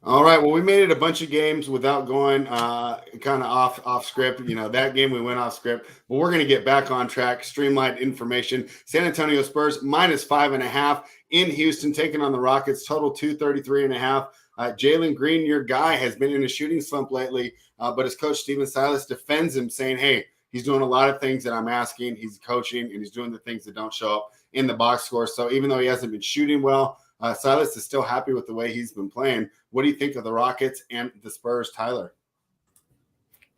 All right. Well, we made it a bunch of games without going kind of off script. You know, that game we went off script, but we're going to get back on track. Streamlined information. San Antonio Spurs -5.5 in Houston, taking on the Rockets. Total 233.5. Jalen Green, your guy, has been in a shooting slump lately, but his coach Steven Silas defends him, saying, "Hey, he's doing a lot of things that I'm asking. He's coaching, and he's doing the things that don't show up in the box score." So even though he hasn't been shooting well, Silas is still happy with the way he's been playing. What do you think of the Rockets and the Spurs, Tyler?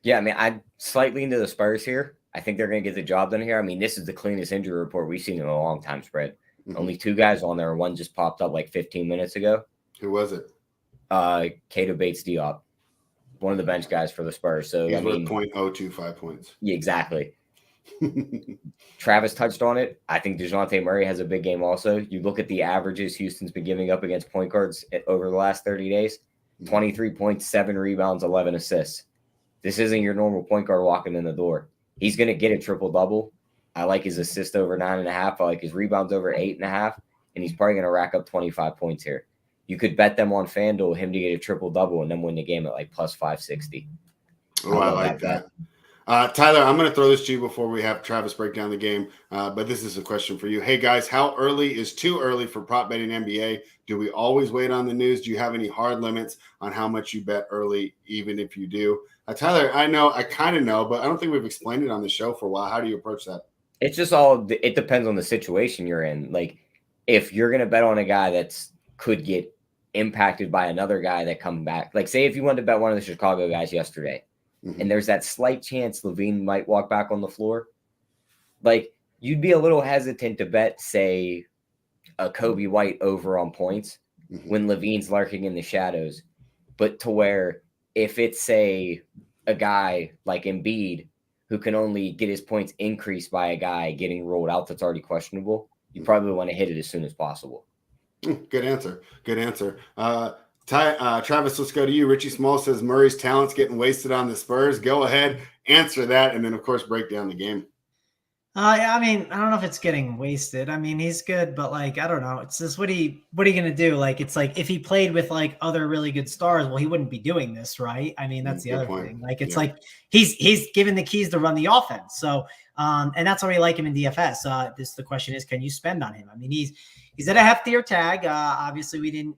Yeah, I mean, I'm slightly into the Spurs here. I think they're going to get the job done here. I mean, this is the cleanest injury report we've seen in a long time spread. Mm-hmm. Only 2 guys on there. One just popped up like 15 minutes ago. Who was it? Keita Bates-Diop, one of the bench guys for the Spurs. So he's worth 0.025 points. Yeah, exactly. Travis touched on it. I think DeJounte Murray has a big game also. You look at the averages Houston's been giving up against point guards over the last 30 days. 23 points, 7 rebounds, 11 assists. This isn't your normal point guard walking in the door. He's going to get a triple-double. I like his assist over 9.5. I like his rebounds over 8.5. And he's probably going to rack up 25 points here. You could bet them on FanDuel, him to get a triple-double and then win the game at like plus 560. Oh, I like that. Tyler, I'm going to throw this to you before we have Travis break down the game, but this is a question for you. Hey, guys, how early is too early for prop betting NBA? Do we always wait on the news? Do you have any hard limits on how much you bet early, even if you do? Tyler, I kind of know, but I don't think we've explained it on the show for a while. How do you approach that? It's just it depends on the situation you're in. Like, if you're going to bet on a guy that's could get impacted by another guy that comes back, like say if you wanted to bet one of the Chicago guys yesterday, and there's that slight chance Levine might walk back on the floor, like you'd be a little hesitant to bet, say, a Kobe White over on points when Levine's lurking in the shadows. But to where if it's, say, a guy like Embiid who can only get his points increased by a guy getting rolled out that's already questionable, you probably want to hit it as soon as possible. Good answer. Travis, let's go to you. Richie Small says Murray's talent's getting wasted on the Spurs. Go ahead, answer that, and then, of course, break down the game. Yeah, I mean, I don't know if it's getting wasted. I mean, he's good, but like, I don't know. It's just what are you gonna do? Like, it's like if he played with like other really good stars, well, he wouldn't be doing this, right? I mean, that's the other thing. Like, it's like he's given the keys to run the offense. So, and that's why we like him in DFS. The question is, can you spend on him? I mean, he's at a heftier tag. Obviously, we didn't,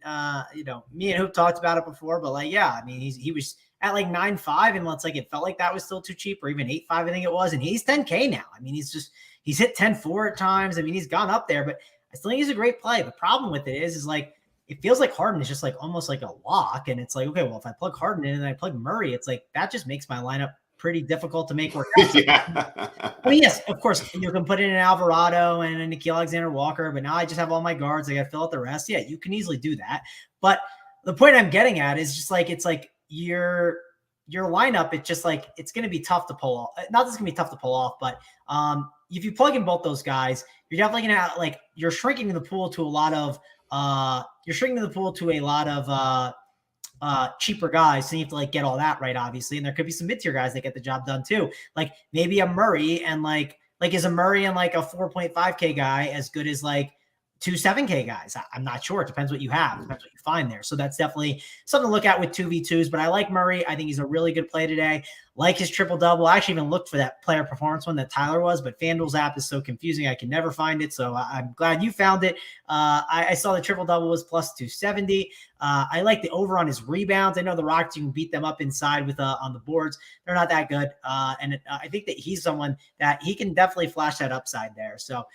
me and Hoop talked about it before, but like, yeah, I mean, he was at like 9.5, and let's like it felt like that was still too cheap, or even 8.5, I think it was, and he's 10K now. I mean, he's hit 10.4 at times. I mean, he's gone up there, but I still think he's a great play. The problem with it is like it feels like Harden is just like almost like a lock, and it's like, okay, well, if I plug Harden in and I plug Murray, it's like that just makes my lineup pretty difficult to make work out. I mean, yes, of course, you can put in an Alvarado and a Nickeil Alexander-Walker, but now I just have all my guards. I got to fill out the rest. Yeah, you can easily do that. But the point I'm getting at is just like it's like your lineup, it's just like it's going to be tough to pull off. Not that it's going to be tough to pull off, but if you plug in both those guys, you're definitely going to like you're shrinking the pool to a lot of cheaper guys. So you have to like get all that right, obviously. And there could be some mid-tier guys that get the job done too. Like maybe a Murray and like is a Murray and like a 4.5K guy as good as like 2 7K guys? I'm not sure. It depends what you have. It depends what you find there. So that's definitely something to look at with 2v2s. But I like Murray. I think he's a really good play today. Like his triple-double. I actually even looked for that player performance one that Tyler was, but FanDuel's app is so confusing. I can never find it. So I'm glad you found it. I saw the triple-double was plus 270. I like the over on his rebounds. I know the Rockets, you can beat them up inside with on the boards. They're not that good. I think that he's someone that he can definitely flash that upside there. So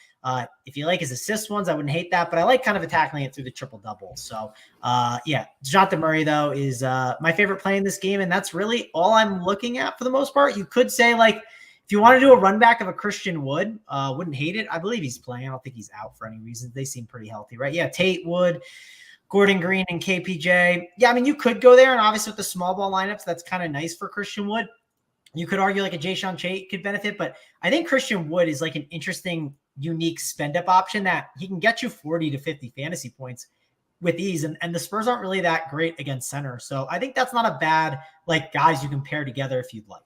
if you like his assist ones, I wouldn't hate that, but I like kind of tackling it through the triple-double. So DeJounte Murray, though, is my favorite play in this game, and that's really all I'm looking at for the most part. You could say, like, if you want to do a run back of a Christian Wood, wouldn't hate it. I believe he's playing. I don't think he's out for any reason. They seem pretty healthy, right? Yeah, Tate, Wood, Gordon Green, and KPJ. Yeah, I mean, you could go there, and obviously with the small ball lineups, that's kind of nice for Christian Wood. You could argue like a Jay-Sean Tate could benefit, but I think Christian Wood is like an interesting, unique spend-up option that he can get you 40 to 50 fantasy points with ease. And the Spurs aren't really that great against center. So I think that's not a bad, like, guys you can pair together if you'd like.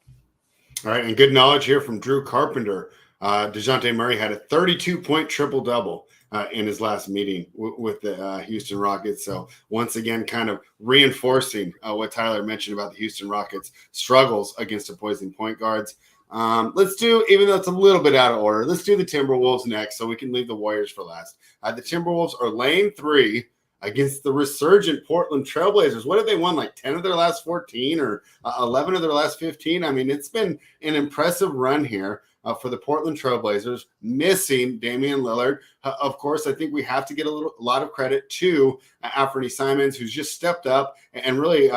All right, and good knowledge here from Drew Carpenter. DeJounte Murray had a 32-point triple-double in his last meeting with the Houston Rockets. So once again, kind of reinforcing what Tyler mentioned about the Houston Rockets' struggles against opposing point guards. Let's do, even though it's a little bit out of order, let's do the Timberwolves next so we can leave the Warriors for last. The Timberwolves are laying 3 against the resurgent Portland Trailblazers. What have they won, like 10 of their last 14 or 11 of their last 15? I mean, it's been an impressive run here for the Portland Trailblazers, missing Damian Lillard. Of course, I think we have to get a lot of credit to Anthony Simons, who's just stepped up and really,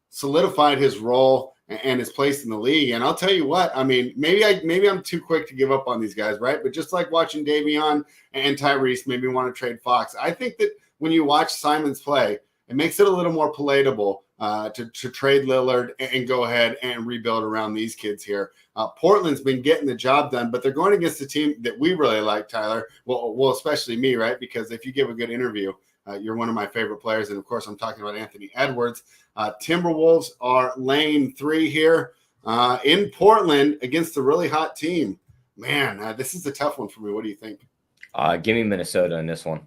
solidified his role and his place in the league. And I'll tell you what, I mean, maybe I'm too quick to give up on these guys, right? But just like watching Davion and Tyrese maybe want to trade Fox, I think that when you watch Simons play, it makes it a little more palatable to trade Lillard and go ahead and rebuild around these kids here. Portland's been getting the job done, but they're going against a team that we really like, Tyler. Well, especially me, right? Because if you give a good interview, you're one of my favorite players. And, of course, I'm talking about Anthony Edwards. Timberwolves are laying 3 here in Portland against a really hot team. Man, this is a tough one for me. What do you think? Give me Minnesota in this one.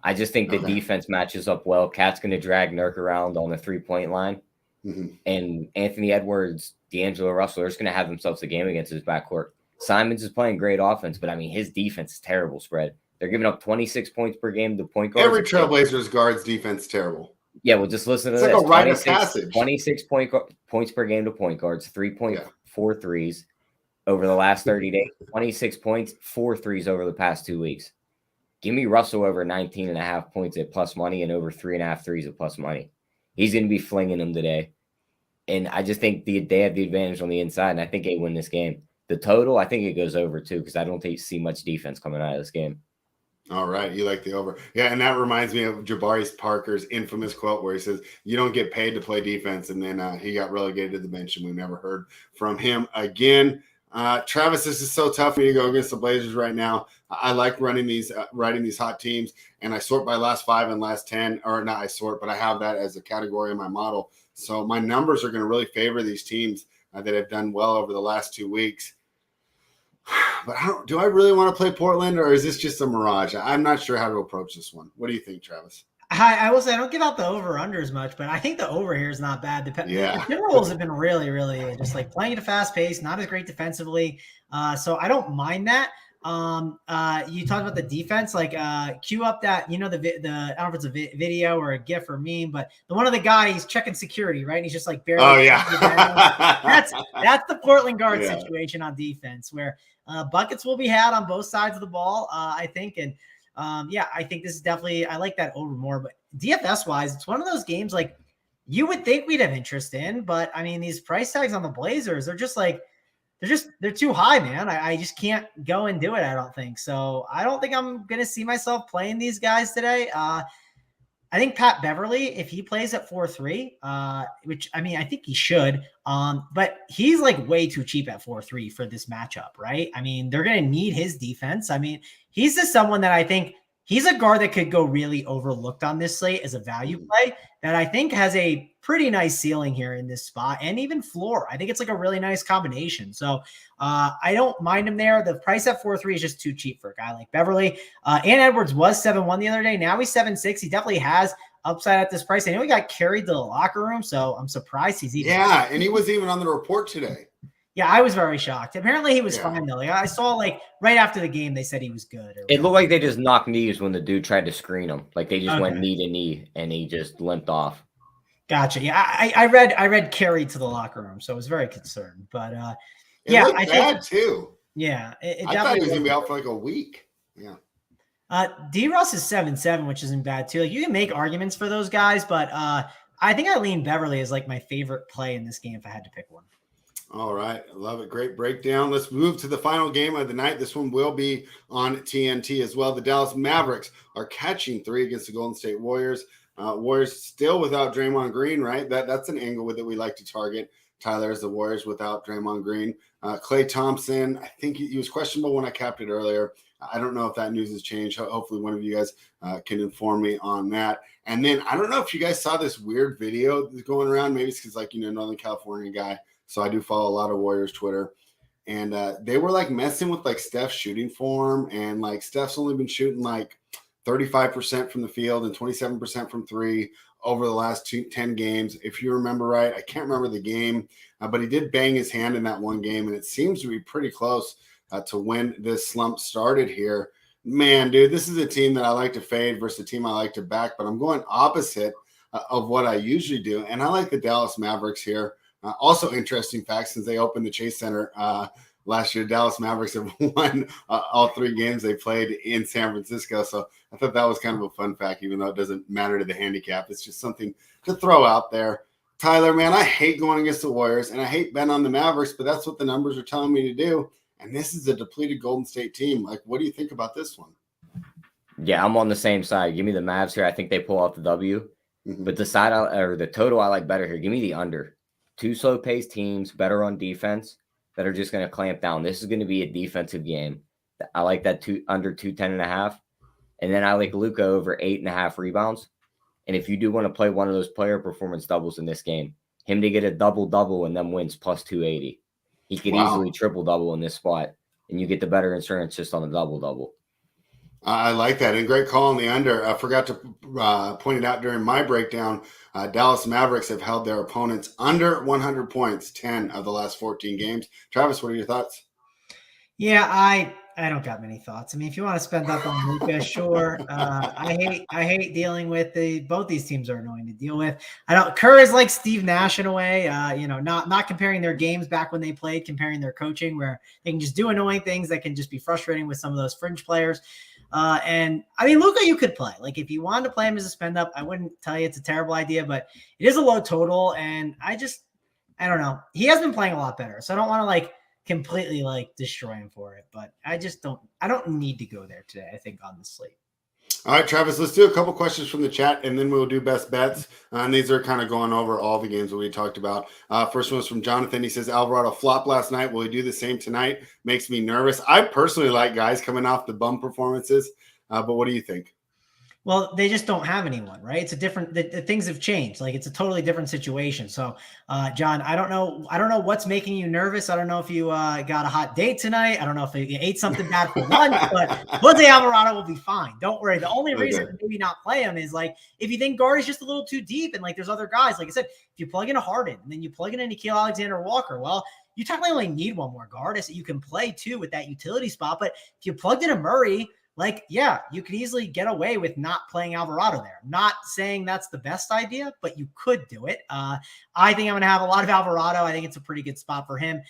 I just think the defense matches up well. Cat's going to drag Nurk around on the 3-point line. Mm-hmm. And Anthony Edwards, D'Angelo Russell are just going to have themselves a game against his backcourt. Simons is playing great offense, but, I mean, his defense is terrible spread. They're giving up 26 points per game to point guards. Every Trailblazers guard's defense terrible. Yeah, well, just listen to it's this. It's like a rite of passage. 26 points per game to point guards, 3.4 threes over the last 30 days, 26 points, 4 threes over the past 2 weeks. Give me Russell over 19.5 points at plus money and over 3.5 threes at plus money. He's going to be flinging them today. And I just think they have the advantage on the inside, and I think they win this game. The total, I think it goes over too, because I don't see much defense coming out of this game. All right, you like the over. Yeah, and that reminds me of Jabari Parker's infamous quote where he says, "You don't get paid to play defense," and then he got relegated to the bench, and we never heard from him again. Travis, this is so tough for me to go against the Blazers right now. I like writing these hot teams, and I sort by last 5 and last 10, or not I sort, but I have that as a category in my model. So my numbers are going to really favor these teams that have done well over the last 2 weeks. But do I really want to play Portland, or is this just a mirage? I'm not sure how to approach this one. What do you think, Travis? I will say I don't give out the over-under as much, but I think the over here is not bad. The Timberwolves have been really, really just like playing at a fast pace, not as great defensively. So I don't mind that. You talked about the defense, like cue up that, the I don't know if it's a video or a GIF or meme, but the one of the guys checking security, right? And he's just like barely. Oh yeah, that's the Portland guard situation on defense, where buckets will be had on both sides of the ball, I think, and. I think this is definitely, I like that over more, but DFS wise, it's one of those games like you would think we'd have interest in, but I mean, these price tags on the Blazers, they're too high, man. I just can't go and do it. I don't think so. I don't think I'm going to see myself playing these guys today. I think Pat Beverly, if he plays at 4-3, which I mean, I think he should, but he's like way too cheap at 4-3 for this matchup, right? I mean, they're going to need his defense. I mean, he's just someone that I think he's a guard that could go really overlooked on this slate as a value play that I think has a pretty nice ceiling here in this spot and even floor. I think it's like a really nice combination. So I don't mind him there. The price at 4-3 is just too cheap for a guy like Beverly. And Edwards was 7-1 the other day. Now he's 7-6. He definitely has upside at this price. I know he got carried to the locker room, so I'm surprised he's even. Yeah, and he was even on the report today. Yeah, I was very shocked. Apparently he was fine though. Like I saw like right after the game, they said he was good. It looked like they just knocked knees when the dude tried to screen him. Like they just went knee to knee and he just limped off. Gotcha. Yeah, I read carried to the locker room, so I was very concerned. But I think too. Yeah, I thought he was gonna be out for like a week. Yeah. D Russ is 7-7, which isn't bad too. Like you can make arguments for those guys, but I think I lean Beverly as like my favorite play in this game if I had to pick one. All right. I love it. Great breakdown. Let's move to the final game of the night. This one will be on TNT as well. The Dallas Mavericks are catching 3 against the Golden State Warriors. Warriors still without Draymond Green, right? That's an angle that we like to target. Tyler, is the Warriors without Draymond Green. Klay Thompson, I think he was questionable when I capped it earlier. I don't know if that news has changed. Hopefully one of you guys can inform me on that. And then I don't know if you guys saw this weird video that's going around. Maybe it's because Northern California guy. So I do follow a lot of Warriors Twitter. And they were like messing with like Steph's shooting form. And like Steph's only been shooting like 35% from the field and 27% from 3 over the last 10 games. If you remember right, I can't remember the game, but he did bang his hand in that one game. And it seems to be pretty close to when this slump started here. Man, dude, this is a team that I like to fade versus a team I like to back, but I'm going opposite of what I usually do. And I like the Dallas Mavericks here. Also interesting fact, since they opened the Chase Center last year, Dallas Mavericks have won all 3 games they played in San Francisco. So I thought that was kind of a fun fact, even though it doesn't matter to the handicap. It's just something to throw out there. Tyler, man, I hate going against the Warriors, and I hate betting on the Mavericks, but that's what the numbers are telling me to do. And this is a depleted Golden State team. Like, what do you think about this one? Yeah, I'm on the same side. Give me the Mavs here. I think they pull out the W. Mm-hmm. But the total I like better here. Give me the under. 2 slow-paced teams, better on defense, that are just going to clamp down. This is going to be a defensive game. I like that under 210.5. And then I like Luka over 8.5 rebounds. And if you do want to play one of those player performance doubles in this game, him to get a double-double and then wins plus 280. He could easily triple-double in this spot. And you get the better insurance just on the double-double. I like that. And great call on the under. I forgot to point it out during my breakdown. Dallas Mavericks have held their opponents under 100 points 10 of the last 14 games. Travis, what are your thoughts? Yeah, I don't got many thoughts. I mean, if you want to spend up on Luka, sure. I hate dealing with both these teams are annoying to deal with. Kerr is like Steve Nash in a way, not comparing their games back when they played, comparing their coaching where they can just do annoying things that can just be frustrating with some of those fringe players. And I mean, Luka, you could play. Like if you wanted to play him as a spend up, I wouldn't tell you it's a terrible idea, but it is a low total. And I don't know. He has been playing a lot better, so I don't want to like completely like destroy him for it. But I don't need to go there today. I think on the slate. All right, Travis, let's do a couple questions from the chat, and then we'll do best bets. And these are kind of going over all the games that we talked about. First one is from Jonathan. He says, Alvarado flopped last night. Will he do the same tonight? Makes me nervous. I personally like guys coming off the bum performances, but what do you think? Well, they just don't have anyone, right? It's a different, the things have changed. Like it's a totally different situation. So, John, I don't know what's making you nervous. I don't know if you got a hot date tonight. I don't know if you ate something bad for lunch, but Jose Alvarado will be fine. Don't worry. The only reason to maybe not play him is like, if you think guard is just a little too deep and like there's other guys, like I said, if you plug in a Harden and then you plug in a Nickeil Alexander-Walker, well, you technically only need one more guard. So you can play too with that utility spot. But if you plugged in a Murray, like, yeah, you could easily get away with not playing Alvarado there. Not saying that's the best idea, but you could do it. I think I'm going to have a lot of Alvarado. I think it's a pretty good spot for him.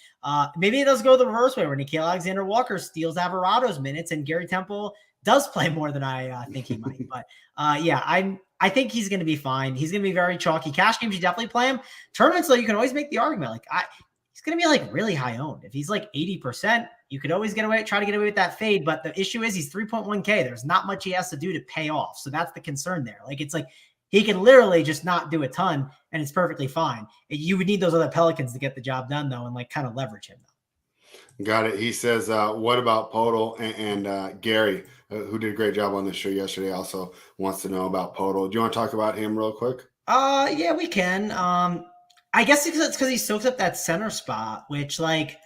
Maybe it does go the reverse way where Nickeil Alexander-Walker steals Alvarado's minutes and Gary Temple does play more than I think he might. But yeah, I think he's going to be fine. He's going to be very chalky. Cash games, you definitely play him. Tournaments, though, you can always make the argument. Like, he's going to be like really high owned. If he's like 80%, you could always try to get away with that fade. But the issue is he's 3.1K. There's not much he has to do to pay off. So that's the concern there. Like, it's like he can literally just not do a ton and it's perfectly fine. You would need those other Pelicans to get the job done though, and like kind of leverage him though. Got it. He says, what about Podol and Gary, who did a great job on this show yesterday, also wants to know about Podol. Do you want to talk about him real quick? Yeah, we can. I guess it's because he soaks up that center spot, which like,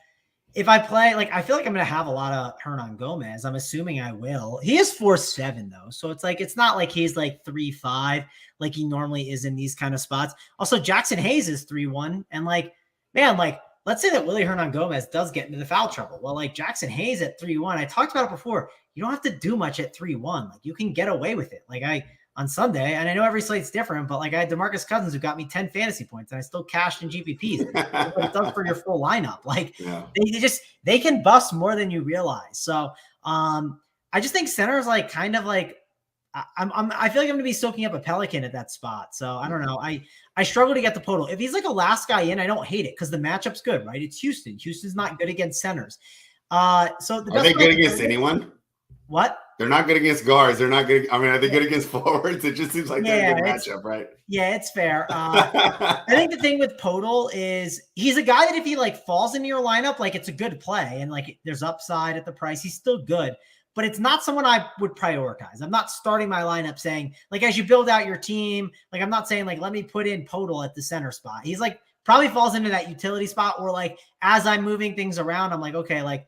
if I play, like, I feel like I'm going to have a lot of Hernan Gomez. I'm assuming I will. He is 4'7", though. So it's like, it's not like he's like 3'5", like he normally is in these kind of spots. Also, Jackson Hayes is 3'1". And like, man, like, let's say that Willie Hernan Gomez does get into the foul trouble. Well, like Jackson Hayes at 3'1", I talked about it before. You don't have to do much at 3'1". Like you can get away with it. Like on Sunday, and I know every slate's different, but like I had DeMarcus Cousins who got me 10 fantasy points and I still cashed in GPPs. That's what it does for your full lineup. Like they can bust more than you realize. So I just think center is like kind of like I feel like I'm going to be soaking up a Pelican at that spot. So I don't know. I struggle to get the Podol. If he's like a last guy in, I don't hate it because the matchup's good, right? It's Houston. Houston's not good against centers. So are they good against anyone? What? They're not good against guards. They're not good. I mean, are they good against forwards? It just seems like they're a good matchup, right? Yeah, it's fair. I think the thing with Podol is he's a guy that if he like falls into your lineup, like it's a good play and like there's upside at the price. He's still good, but it's not someone I would prioritize. I'm not starting my lineup saying like as you build out your team, like I'm not saying like let me put in Podol at the center spot. He's like probably falls into that utility spot or like as I'm moving things around, I'm like okay, like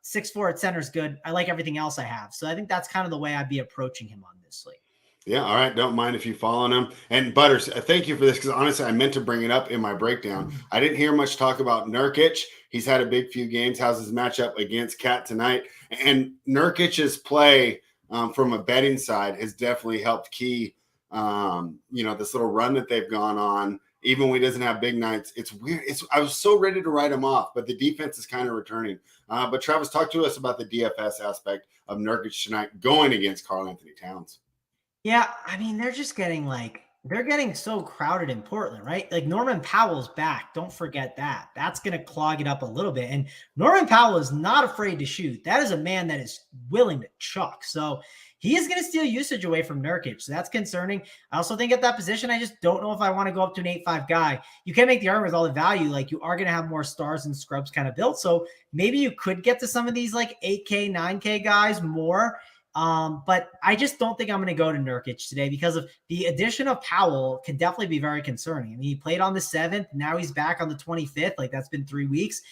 6'4" at center is good. I like everything else I have. So I think that's kind of the way I'd be approaching him on this slate. Yeah. All right. Don't mind if you follow him. And Butters, thank you for this because honestly, I meant to bring it up in my breakdown. I didn't hear much talk about Nurkic. He's had a big few games. How's his matchup against Cat tonight? And Nurkic's play from a betting side has definitely helped key, this little run that they've gone on. Even when he doesn't have big nights, it's weird. I was so ready to write him off, but the defense is kind of returning. But Travis, talk to us about the DFS aspect of Nurkic tonight going against Karl Anthony Towns. Yeah, I mean, they're getting so crowded in Portland, right? Like Norman Powell's back. Don't forget that. That's going to clog it up a little bit. And Norman Powell is not afraid to shoot. That is a man that is willing to chuck. So he is going to steal usage away from Nurkic. So that's concerning. I also think at that position, I just don't know if I want to go up to an 8-5 guy. You can make the argument with all the value. Like you are going to have more stars and scrubs kind of built. So maybe you could get to some of these like 8K, 9K guys more. But I just don't think I'm going to go to Nurkic today because of the addition of Powell can definitely be very concerning. I mean, he played on the 7th. Now he's back on the 25th. Like that's been 3 weeks.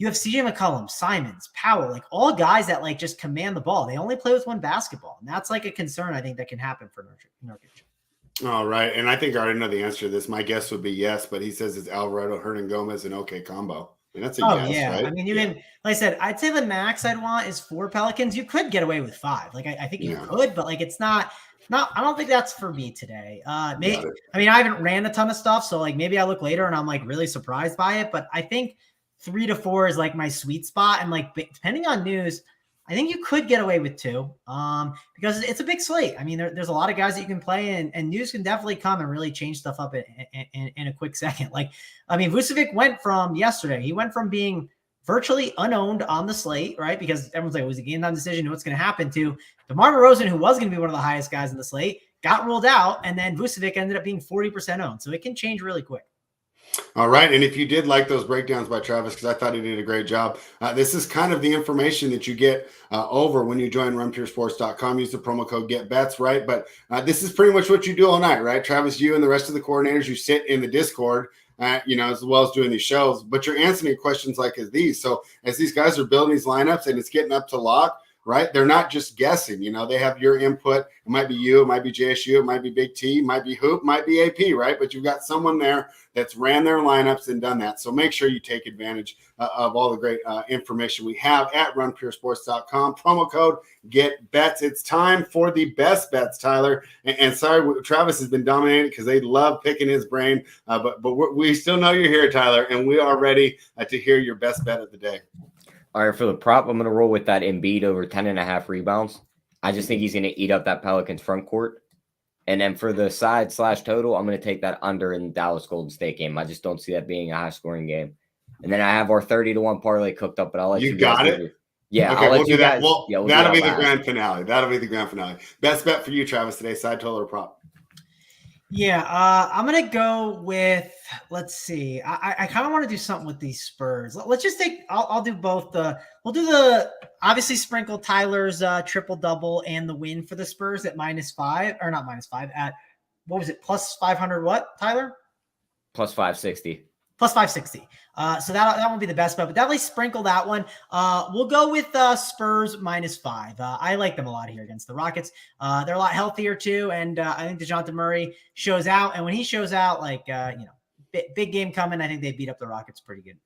You have CJ McCollum, Simons, Powell, like all guys that like just command the ball. They only play with one basketball. And that's like a concern I think that can happen for Nurkic. All right. And I think I already know the answer to this. My guess would be yes, but he says it's Alvarado, Hernan Gomez, and okay combo. I mean, that's a guess, yeah. right? I mean, like I said, I'd say the max I'd want is 4 Pelicans. You could get away with 5. Like I think you could, but like it's not, I don't think that's for me today. I mean, I haven't ran a ton of stuff. So like maybe I look later and I'm like really surprised by it, but I think 3 to 4 is like my sweet spot. And like, depending on news, I think you could get away with 2 because it's a big slate. I mean, there's a lot of guys that you can play, and news can definitely come and really change stuff up in a quick second. Like, I mean, Vucevic went from being virtually unowned on the slate, right? Because everyone's like, it was a game time decision. What's going to happen to DeMar DeRozan, who was going to be one of the highest guys in the slate, got ruled out, and then Vucevic ended up being 40% owned. So it can change really quick. All right. And if you did like those breakdowns by Travis, because I thought he did a great job, this is kind of the information that you get over when you join runpuresports.com. Use the promo code GetBets, right? But this is pretty much what you do all night, right? Travis, you and the rest of the coordinators, you sit in the Discord, as well as doing these shows, but you're answering questions like these. So as these guys are building these lineups and it's getting up to lock, right? They're not just guessing, they have your input. It might be you, it might be JSU, it might be Big T, it might be Hoop, might be AP, right? But you've got someone there that's ran their lineups and done that. So make sure you take advantage of all the great information we have at runpuresports.com. Promo code GetBets. It's time for the best bets, Tyler. And sorry, Travis has been dominating because they love picking his brain. But we still know you're here, Tyler, and we are ready to hear your best bet of the day. All right, for the prop, I'm going to roll with that Embiid over 10.5 rebounds. I just think he's going to eat up that Pelicans front court. And then for the side/total, I'm going to take that under in the Dallas Golden State game. I just don't see that being a high-scoring game. And then I have our 30-1 parlay cooked up, but I'll let you got it? Yeah, okay, we'll do that. Well, that'll be the grand finale. That'll be the grand finale. Best bet for you, Travis, today, side total or prop? Yeah, I'm going to go with, let's see. I kind of want to do something with these Spurs. Let's just take, I'll do both. We'll do the, obviously sprinkle Tyler's triple-double and the win for the Spurs at -5, or not -5, at, what was it, plus 500 what, Tyler? Plus 560. Plus 560. So that won't be the best bet, but definitely sprinkle that one. We'll go with Spurs -5. I like them a lot here against the Rockets. They're a lot healthier too, and I think DeJounte Murray shows out. And when he shows out, big game coming, I think they beat up the Rockets pretty good.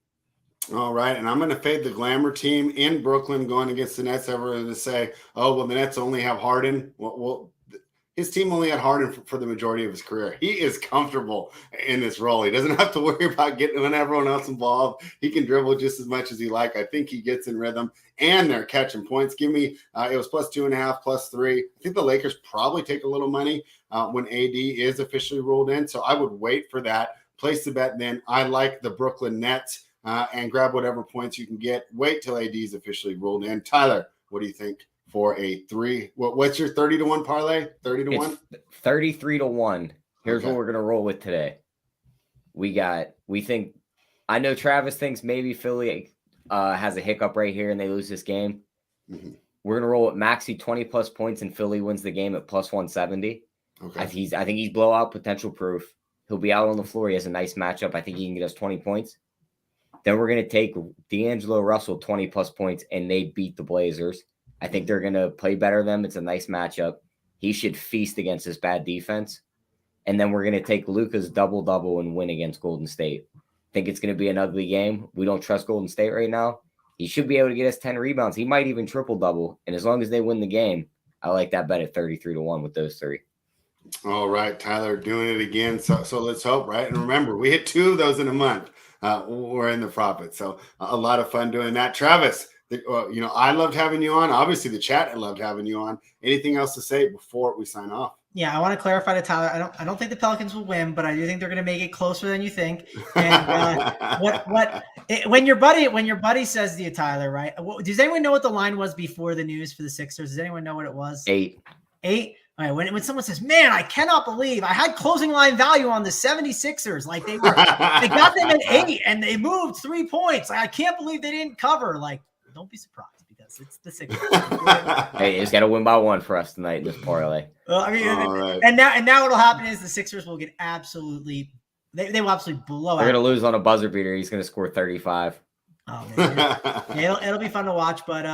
All right, and I'm going to fade the glamour team in Brooklyn going against the Nets. Everyone to say, oh, well, the Nets only have Harden. Well, his team only had Harden for the majority of his career. He is comfortable in this role. He doesn't have to worry about getting everyone else involved. He can dribble just as much as he like. I think he gets in rhythm, and they're catching points. Give me it was plus 2.5, plus 3. I think the Lakers probably take a little money when AD is officially ruled in, so I would wait for that. Place the bet then. I like the Brooklyn Nets and grab whatever points you can get. Wait till AD is officially ruled in. Think what do you think? For a 3, what's your 30-1 parlay? 30-1? 33-1. Here's what we're gonna roll with today. I know Travis thinks maybe Philly has a hiccup right here and they lose this game. Mm-hmm. We're gonna roll with Maxey 20+ points and Philly wins the game at plus 170. Okay. I think he's blowout potential proof. He'll be out on the floor. He has a nice matchup. I think he can get us 20 points. Then we're gonna take D'Angelo Russell 20+ points and they beat the Blazers. I think they're going to play better than them. It's a nice matchup. He should feast against this bad defense. And then we're going to take Luka's double-double and win against Golden State. I think it's going to be an ugly game. We don't trust Golden State right now. He should be able to get us 10 rebounds. He might even triple-double. And as long as they win the game, I like that bet at 33-1 with those 3. All right, Tyler, doing it again. So let's hope, right? And remember, we hit 2 of those in a month. We're in the profit. So a lot of fun doing that. Travis, I loved having you on. Obviously, the chat loved having you on. Anything else to say before we sign off? Yeah, I want to clarify to Tyler. I don't think the Pelicans will win, but I do think they're going to make it closer than you think. And when your buddy says to you, Tyler, right? Does anyone know what the line was before the news for the Sixers? Does anyone know what it was? 8. 8. All right, when someone says, man, I cannot believe I had closing line value on the 76ers. Like they got them at 8 and they moved 3 points. Like, I can't believe they didn't cover. Like, don't be surprised because it's the Sixers. Hey, it's got to win by 1 for us tonight in this parlay. Well, right. and now what'll happen is the Sixers will get absolutely they will absolutely blow out. They're going to lose on a buzzer beater. He's going to score 35. Oh man, it'll be fun to watch. But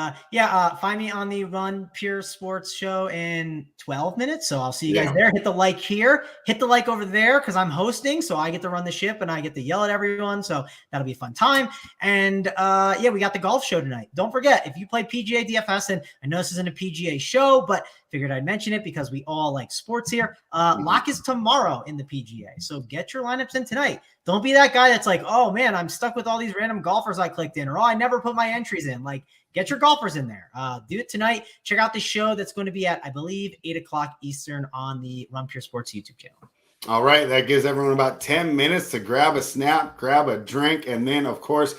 find me on the Run Pure Sports show in 12 minutes. So I'll see you guys there. Hit the like here, hit the like over there because I'm hosting, so I get to run the ship and I get to yell at everyone. So that'll be a fun time. And we got the golf show tonight. Don't forget, if you play PGA DFS, and I know this isn't a PGA show, but figured I'd mention it because we all like sports here. Lock is tomorrow in the PGA. So get your lineups in tonight. Don't be that guy that's like, oh man, I'm stuck with all these random golfers I clicked in, or, oh, I never put my entries in. Like, get your golfers in there. Do it tonight. Check out the show that's going to be at, I believe, 8 o'clock Eastern on the Run Pure Sports YouTube channel. All right. That gives everyone about 10 minutes to grab a snap, grab a drink, and then, of course,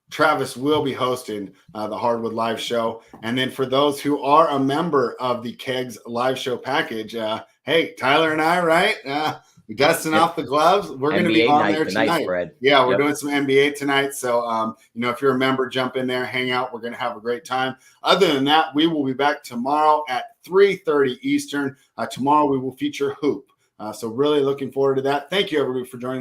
Travis will be hosting the Hardwood Live Show. And then for those who are a member of the Kegs Live Show package, hey, Tyler and I, right? We're dusting off the gloves. We're going to be on there tonight. Fred. Yeah, we're doing some NBA tonight. So, if you're a member, jump in there, hang out. We're going to have a great time. Other than that, we will be back tomorrow at 3:30 Eastern. Tomorrow we will feature Hoop. So really looking forward to that. Thank you, everybody, for joining.